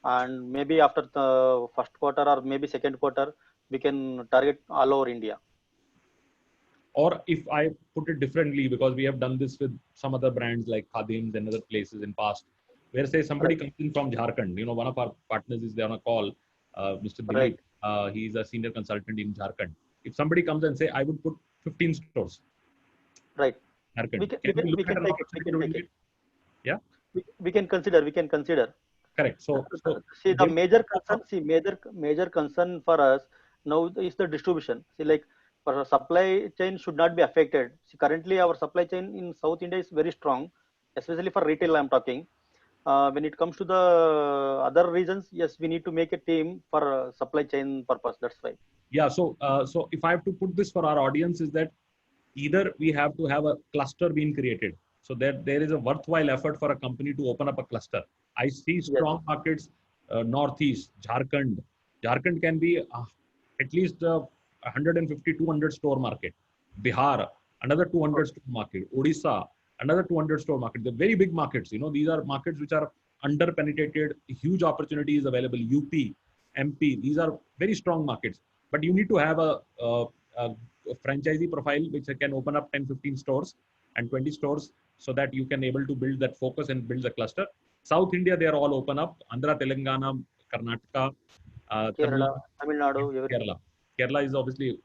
And maybe after the first quarter or maybe second quarter, we can target all over India. Or if I put it differently, because we have done this with some other brands like Khadims and other places in past, where say somebody comes in from Jharkhand, you know, one of our partners is there on a call, Mr. Dilip, he's a senior consultant in Jharkhand. If somebody comes and say, I would put 15 stores. Right. Jharkhand. We can take it. Yeah. We can consider. Correct. So see, the major concern for us now is the distribution. See, like, for supply chain should not be affected. See, currently our supply chain in South India is very strong, especially for retail I'm talking. When it comes to the other regions, yes, we need to make a team for supply chain purpose. That's why. Yeah. So if I have to put this for our audience, is that either we have to have a cluster being created, so that there is a worthwhile effort for a company to open up a cluster. I see strong markets, Northeast, Jharkhand. Jharkhand can be at least 150, 200 store market. Bihar, another 200 store market. Odisha, another 200 store market. They're very big markets. You know, these are markets which are under penetrated, huge opportunities available. UP, MP, these are very strong markets. But you need to have a franchisee profile which can open up 10, 15 stores and 20 stores, so that you can able to build that focus and build the cluster. South India, they are all open up. Andhra, Telangana, Karnataka, Kerala, Tamil Nadu, Kerala. Kerala is obviously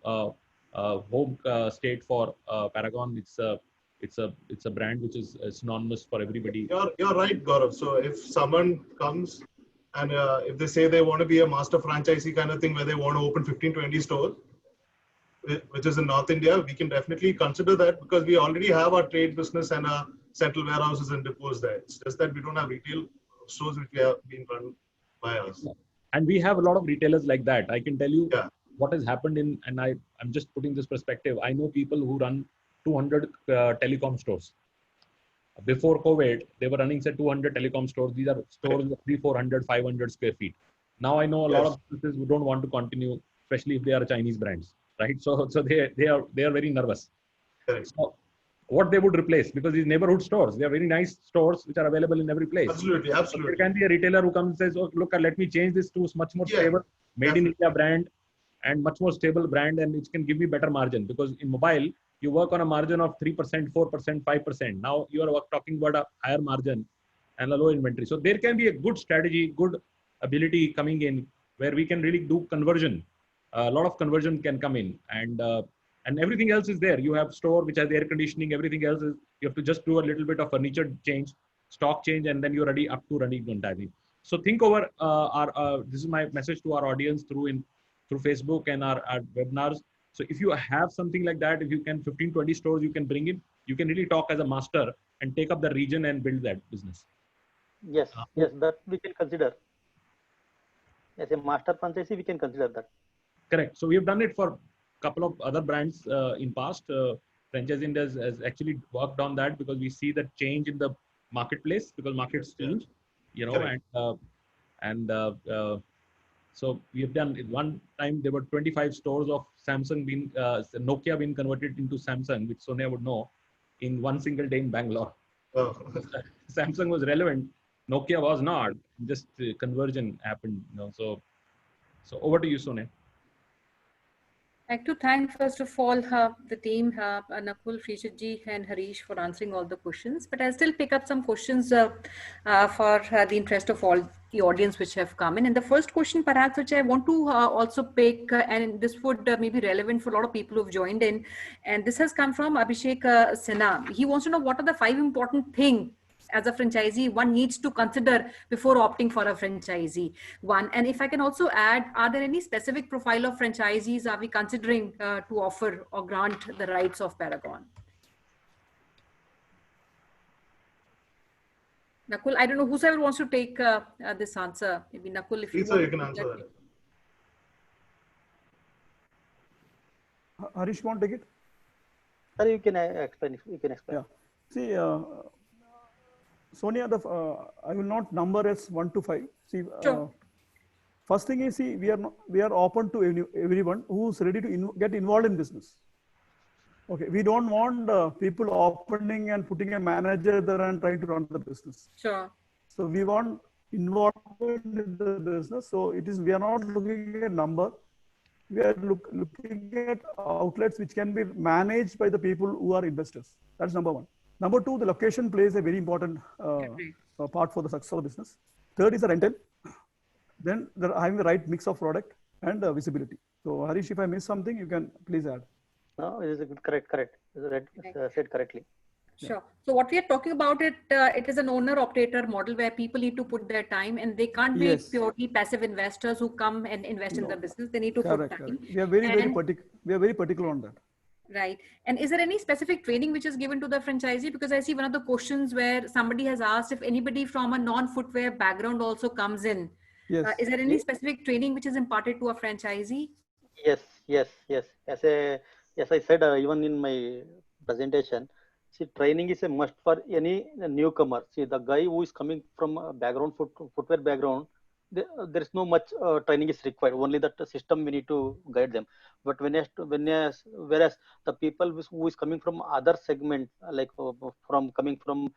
home state for Paragon. It's a brand which is synonymous for everybody. You're right, Gaurav. So if someone comes and if they say they want to be a master franchisee kind of thing, where they want to open 15, 20 stores, which is in North India, we can definitely consider that, because we already have our trade business and our central warehouses and depots there. It's just that we don't have retail stores which we have been run by us. And we have a lot of retailers like that. I can tell you what has happened and I'm just putting this perspective. I know people who run 200 telecom stores. Before COVID, they were running say 200 telecom stores. These are stores of 300, 400, 500 square feet. Now I know a lot of businesses who don't want to continue, especially if they are Chinese brands, right? So they are very nervous. So what they would replace, because these neighborhood stores, they are very nice stores which are available in every place. Absolutely. So there can be a retailer who comes and says, oh, look, let me change this to much more stable, made in India brand, and much more stable brand, and which can give me better margin. Because in mobile, you work on a margin of 3%, 4%, 5%. Now you are talking about a higher margin and a low inventory. So there can be a good strategy, good ability coming in, where we can really do conversion. A lot of conversion can come in, and everything else is there. You have store which has air conditioning. Everything else is, you have to just do a little bit of furniture change, stock change, and then you're ready up to running entirely. So think over this is my message to our audience through Facebook and our webinars. So if you have something like that, if you can 15, 20 stores you can bring in, you can really talk as a master and take up the region and build that business. Yes, that we can consider. As a master franchisee, we can consider that. Correct. So we have done it for a couple of other brands in past. Franchise India has actually worked on that, because we see the change in the marketplace, because markets change, you know, so we have done it. One time there were 25 stores of Samsung Nokia being converted into Samsung, which Sonia would know, in one single day in Bangalore. Oh. Samsung was relevant, Nokia was not. Just conversion happened, you know. So over to you, Sonia. I'd like to thank first of all the team, Nakul, Srijit and Harish, for answering all the questions. But I'll still pick up some questions for the interest of all the audience which have come in. And the first question, perhaps, which I want to also pick, and this would may be relevant for a lot of people who've joined in. And this has come from Abhishek Sinha. He wants to know, what are the 5 important things as a franchisee one needs to consider before opting for a franchisee one? And if I can also add, are there any specific profile of franchisees are we considering to offer or grant the rights of Paragon? Nakul, I don't know whosoever wants to take this answer. Maybe Nakul, if Please, you want sir, you to can take answer that. that. Harish, want to take it? Sir, you can explain. You can explain. Yeah. See, Sonia, I will not number as 1 to 5. See, Sure. first thing is, see, we are open to everyone who's ready to get involved in business. Okay, we don't want people opening and putting a manager there and trying to run the business. Sure. So we want involvement in the business. So we are not looking at number. We are looking at outlets which can be managed by the people who are investors. That's number one. Number two, the location plays a very important part for the success of the business. Third is the rental. Then having the right mix of product and visibility. So Harish, if I miss something, you can please add. No, it is a good, correct. Said correctly. Sure. So what we are talking about it is an owner-operator model where people need to put their time, and they can't be purely passive investors who come and invest in the business. They need to put time. We are very particular on that. Right. And is there any specific training which is given to the franchisee? Because I see one of the questions where somebody has asked if anybody from a non-footwear background also comes in. Yes. Is there any specific training which is imparted to a franchisee? Yes. As I said, even in my presentation, see, training is a must for any newcomer. See, the guy who is coming from a background, footwear background, there is no much training is required. Only that system we need to guide them. But whereas the people who is coming from other segment, like coming from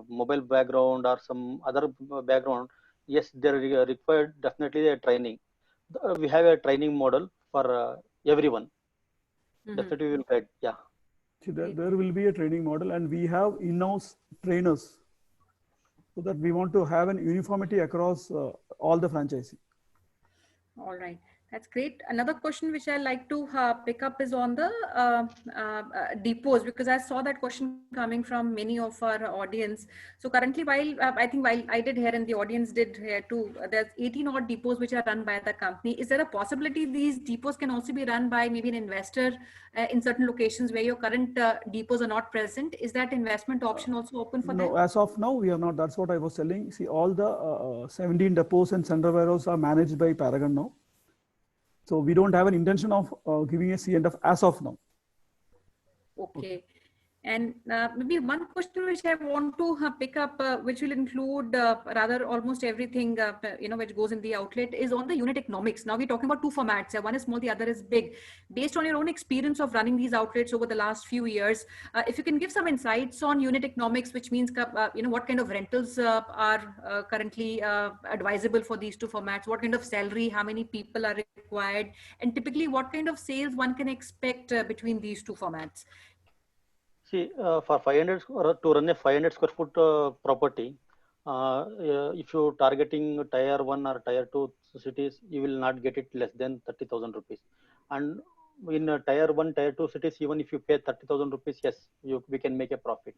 mobile background or some other background, yes, they are required definitely a training. We have a training model for everyone. Definitely we will guide. Yeah. See, there will be a training model, and we have in-house trainers, so that we want to have an uniformity across all the franchisees. All right. That's great. Another question which I like to pick up is on the depots, because I saw that question coming from many of our audience. So currently, while I did hear and the audience did hear too, there's 18 odd depots which are run by the company. Is there a possibility these depots can also be run by maybe an investor in certain locations where your current depots are not present? Is that investment option also open for them? No, as of now, we are not. That's what I was telling. See, all the 17 depots and central warehouse are managed by Paragon now. So we don't have an intention of giving a C&F as of now. Okay. And maybe one question which I want to pick up, which will include rather almost everything, which goes in the outlet, is on the unit economics. Now we're talking about two formats. One is small, the other is big. Based on your own experience of running these outlets over the last few years, if you can give some insights on unit economics, which means, what kind of rentals are currently advisable for these two formats, what kind of salary, how many people are required, and typically what kind of sales one can expect between these two formats. See, for 500 to run a 500 square foot property, if you're targeting tier 1 or tier 2 cities, you will not get it less than 30,000 rupees. And in tier 1, tier 2 cities, even if you pay 30,000 rupees, yes, we can make a profit.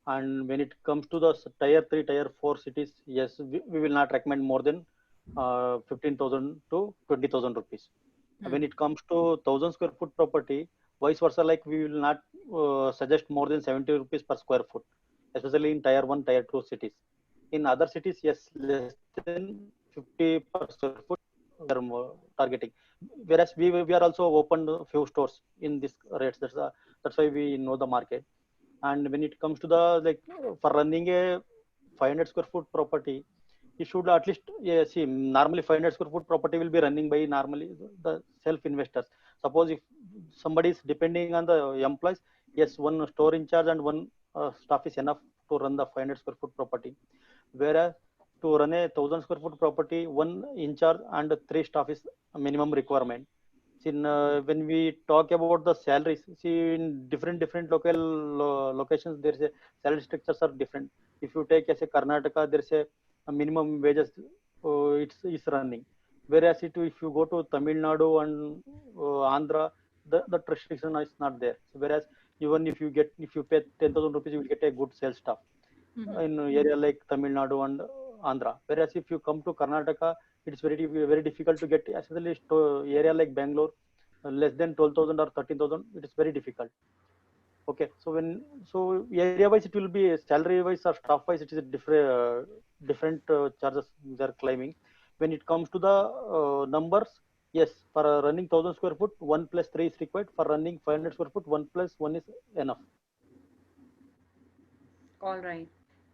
And when it comes to the tier 3, tier 4 cities, yes, we will not recommend more than 15,000 to 20,000 rupees. When it comes to 1,000 square foot property, vice versa, like we will not suggest more than 70 rupees per square foot, especially in tier 1, tier 2 cities. In other cities, yes, less than 50 per square foot we are targeting. Whereas we are also opened a few stores in this rates. That's why we know the market. And when it comes to the for running a 500 square foot property, you should at least see, normally 500 square foot property will be running by normally the self investors. Suppose if somebody is depending on the employees, yes, one store in charge and one staff is enough to run the 500 square foot property. Whereas to run a 1,000 square foot property, one in charge and 3 staff is a minimum requirement. See, when we talk about the salaries, see, in different locations, there is a salary structures are different. If you take as a Karnataka, there is a minimum wages it's running. Whereas if you go to Tamil Nadu and Andhra, the restriction is not there. So whereas even if you pay 10,000 rupees, you will get a good sales staff. in area like Tamil Nadu and Andhra. Whereas if you come to Karnataka, it's very difficult to get, especially area like Bangalore, less than 12,000 or 13,000. It is very difficult. Okay, so area wise it will be, salary wise or staff wise it is a different charges they are claiming. When it comes to the numbers, yes, for running 1,000 square foot, 1 plus 3 is required. For running 500 square foot, 1 plus 1 is enough. All right,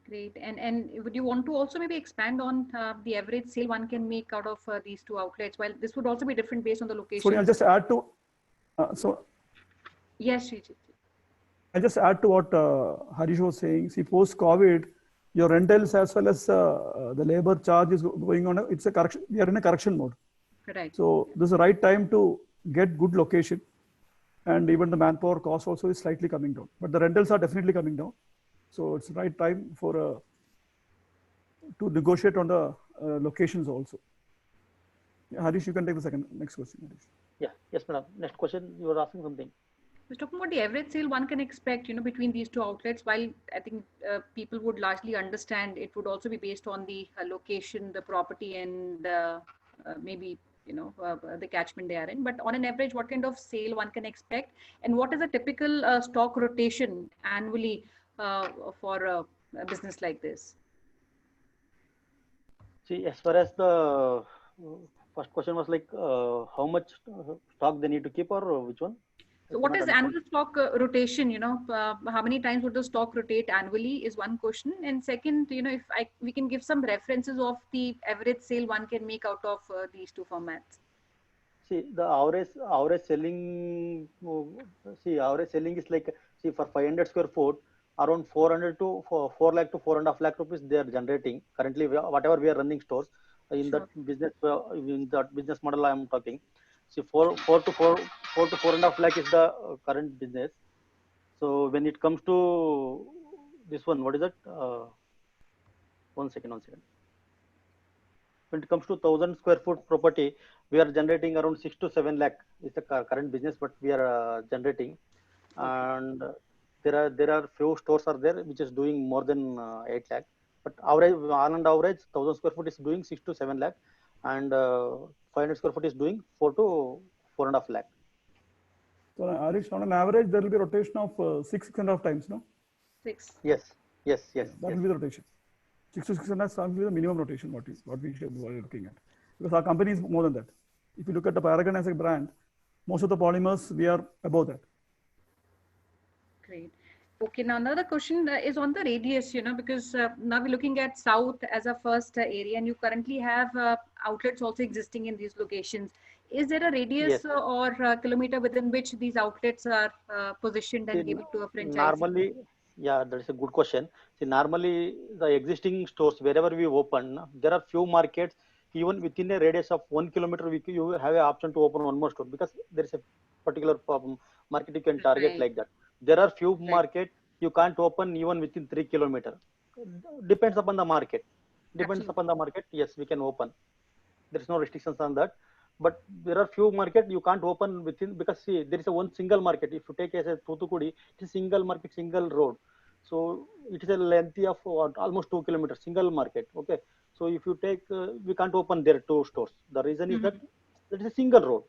great. And would you want to also maybe expand on the average sale one can make out of these two outlets? While this would also be different based on the location. Sorry, I'll just add to, Yes, Srijit. I just add to what Harish was saying. See, post-COVID, your rentals as well as the labor charge is going on. It's a correction. We are in a correction mode. Right. So this is the right time to get good location, and even the manpower cost also is slightly coming down. But the rentals are definitely coming down. So it's the right time for to negotiate on the locations also. Yeah, Harish, you can take the next question. Harish. Yeah. Yes, madam. Next question. You were asking something. I was talking about the average sale one can expect, between these two outlets. While I think people would largely understand, it would also be based on the location, the property, and maybe the catchment they are in. But on an average, what kind of sale one can expect, and what is a typical stock rotation annually for a business like this? See, as far as the first question was like, how much stock they need to keep, or which one? So what is annual stock rotation? How many times would the stock rotate annually is one question. And second, if we can give some references of the average sale one can make out of these two formats. See, the average selling. Average selling is like, see, for 500 square foot, around 400 to 4 lakh to 4.5 lakh rupees they are generating currently. Whatever we are running stores in that business model I am talking. See, 4 to 4.5 lakh is the current business. So when it comes to this one, what is that? One second. When it comes to 1,000 square foot property, we are generating around 6 to 7 lakh. It's the current business, but we are generating, and there are few stores are there which is doing more than 8 lakh. But average, on average, 1,000 square foot is doing 6 to 7 lakh, and 500 square foot is doing 4 to 4.5 lakh. So, Harish, on an average, there will be a rotation of 6.5 times, no? 6. Yes. That will be the rotation. 6 to 6.5 will be the minimum rotation what we should be looking at. Because our company is more than that. If you look at the Paragon as a brand, most of the polymers, we are above that. Great. Okay, now another question is on the radius, because now we're looking at South as a first area, and you currently have outlets also existing in these locations. Is there a radius or kilometer within which these outlets are positioned and given to a franchise? Normally, yeah, that is a good question. See, normally the existing stores, wherever we open, there are few markets, even within a radius of 1 kilometer, you have an option to open one more store, because there is a particular market you can target like that. There are few market you can't open even within 3 kilometers. Depends upon the market. Yes, we can open. There is no restrictions on that. But there are few market you can't open within, because see, there is a one single market. If you take as a Thuthukudi, it is single market, single road. So it is a length of almost 2 kilometers, single market. Okay. So if you take, we can't open there 2 stores. The reason is that there is a single road.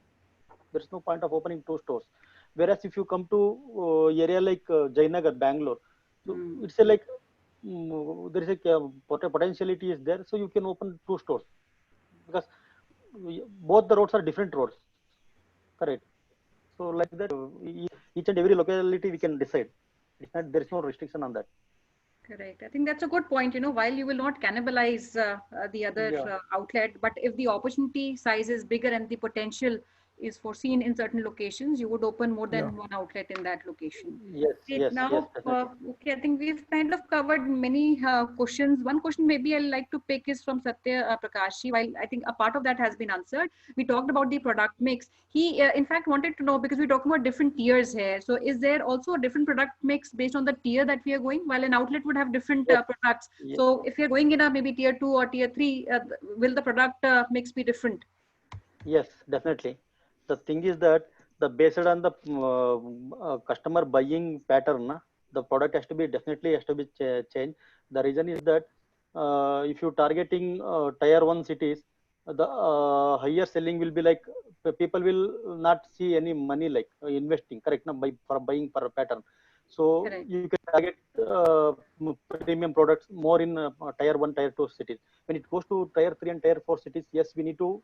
There is no point of opening 2 stores. Whereas if you come to area like Jayanagar, Bangalore, so it's a like there is a potentiality is there, so you can open 2 stores, because both the roads are different roads, correct? So like that, each and every locality we can decide. It's not, there is no restriction on that. Correct. I think that's a good point. While you will not cannibalize the other outlet, but if the opportunity size is bigger and the potential is foreseen in certain locations, you would open more than one outlet in that location. Yes. Now, okay, I think we've kind of covered many questions. One question maybe I'd like to pick is from Satya Prakashi. While I think a part of that has been answered, we talked about the product mix. He, in fact, wanted to know, because we're talking about different tiers here. So is there also a different product mix based on the tier that we are going? While an outlet would have different products. So if you're going in a maybe tier 2 or tier 3, will the product mix be different? Yes, definitely. The thing is that based on the customer buying pattern, the product has to be changed. The reason is that if you targeting tier 1 cities, the higher selling will be like people will not see any money like investing, correct, now for buying per pattern. So Correct. you can target premium products more in tier 1, tier 2 cities. When it goes to tier 3 and tier 4 cities, yes, we need to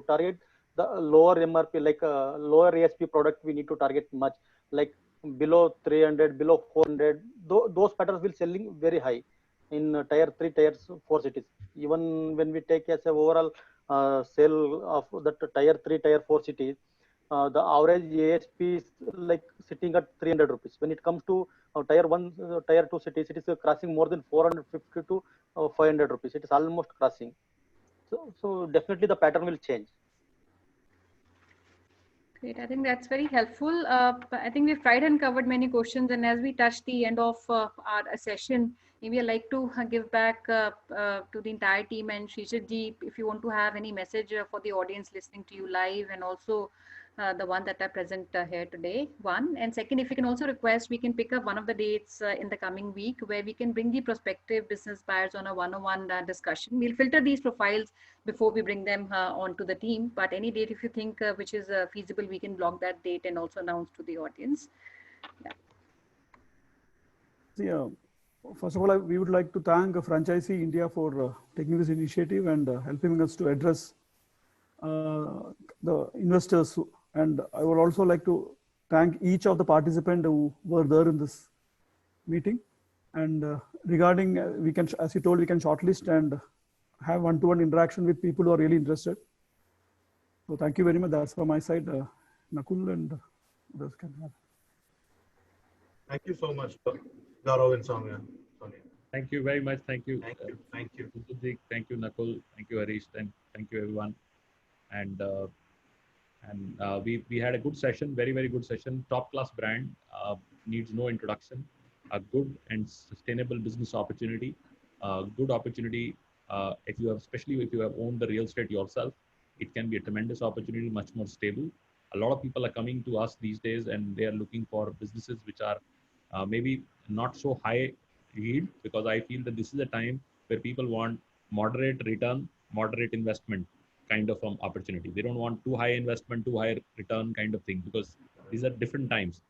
target the lower MRP, like lower ASP product. We need to target much, like below 300, below 400. Those patterns will selling very high in tier 3, tier 4 cities. Even when we take as a overall sale of that tier 3, tier 4 cities, the average ASP is like sitting at 300 rupees. When it comes to tier 1, tier 2 cities, it is crossing more than 450 to 500 rupees. It is almost crossing. So definitely the pattern will change. Great. I think that's very helpful. I think we've tried and covered many questions, and as we touch the end of our session, maybe I'd like to give back to the entire team and Srijit ji, if you want to have any message for the audience listening to you live, and also the one that are present here today, one. And second, if you can also request, we can pick up one of the dates in the coming week where we can bring the prospective business buyers on a one-on-one discussion. We'll filter these profiles before we bring them onto the team, but any date if you think which is feasible, we can block that date and also announce to the audience. Yeah. First of all, we would like to thank Franchisee India for taking this initiative and helping us to address the investors. And I would also like to thank each of the participants who were there in this meeting. And regarding, we can, as you told, we can shortlist and have one-to-one interaction with people who are really interested. So thank you very much. That's from my side, Nakul and others can have. Thank you so much, Gaurav and Sonia. Thank you very much. Thank you. Thank you. Thank you. Thank you, Nakul. Thank you, Harish. And thank you, everyone. And we had a good session, very, very good session. Top class brand, needs no introduction. A good and sustainable business opportunity. Good opportunity. If you have, especially if you have owned the real estate yourself, it can be a tremendous opportunity, much more stable. A lot of people are coming to us these days and they are looking for businesses which are maybe not so high yield, because I feel that this is a time where people want moderate return, moderate investment kind of opportunity. They don't want too high investment, too high return kind of thing, because these are different times.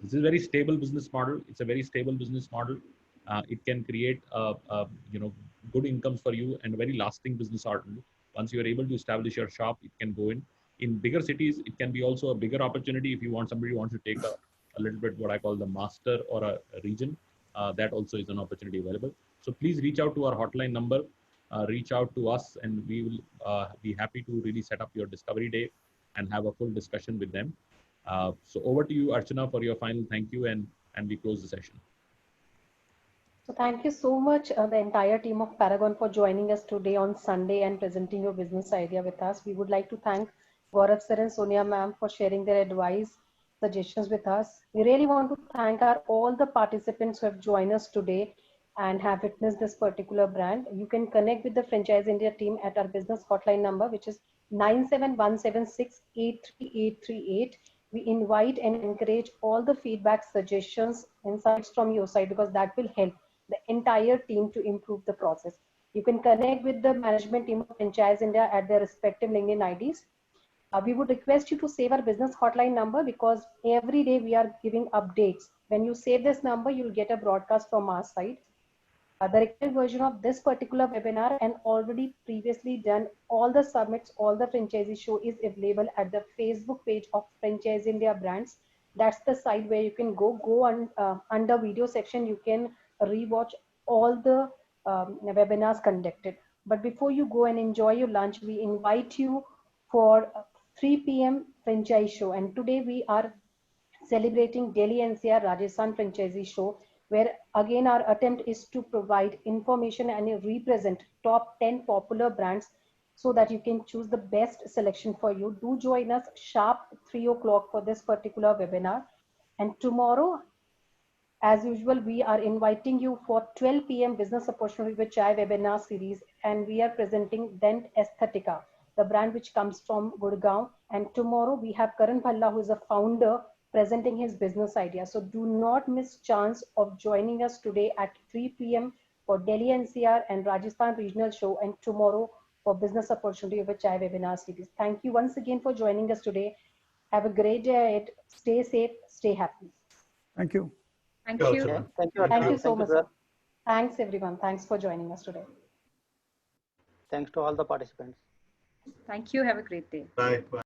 This is a very stable business model. It's a very stable business model. It can create good incomes for you and very lasting business model. Once you are able to establish your shop, it can go in. In bigger cities, it can be also a bigger opportunity if you want somebody who wants to take a little bit what I call the master or a region. That also is an opportunity available. So please reach out to our hotline number, reach out to us, and we will be happy to really set up your discovery day and have a full discussion with them. So over to you, Archana, for your final thank you, and we close the session. So thank you so much, the entire team of Paragon, for joining us today on Sunday and presenting your business idea with us. We would like to thank Gaurav sir and Sonia ma'am for sharing their advice, suggestions with us. We really want to thank all the participants who have joined us today and have witnessed this particular brand. You can connect with the Franchise India team at our business hotline number, which is 97176-83838. We invite and encourage all the feedback, suggestions, insights from your side, because that will help the entire team to improve the process. You can connect with the management team of Franchise India at their respective LinkedIn IDs. We would request you to save our business hotline number, because every day we are giving updates. When you save this number, you'll get a broadcast from our side. The recorded version of this particular webinar and already previously done all the summits, all the franchisee show is available at the Facebook page of Franchise India Brands. That's the site where you can go on under video section. You can rewatch all the webinars conducted. But before you go and enjoy your lunch, we invite you for 3 p.m. franchise show. And today we are celebrating Delhi NCR Rajasthan franchisee show, where again our attempt is to provide information and represent top 10 popular brands so that you can choose the best selection for you. Do join us sharp 3 o'clock for this particular webinar. And tomorrow, as usual, we are inviting you for 12 p.m. Business Opportunity with Chai webinar series, and we are presenting Dent Aesthetica, the brand which comes from Gurgaon. And tomorrow we have Karan Bhalla, who is a founder presenting his business idea. So do not miss chance of joining us today at 3 p.m. for Delhi NCR and Rajasthan Regional Show, and tomorrow for Business Opportunity of a Chai webinar series. Thank you once again for joining us today. Have a great day ahead. Stay safe, stay happy. Thank you. Thank Yeah, you. sure. Thank you. Thank Archana. you so Thank you, much, sir. sir. Thanks everyone. Thanks for joining us today. Thanks to all the participants. Thank you. Have a great day. Bye. Bye.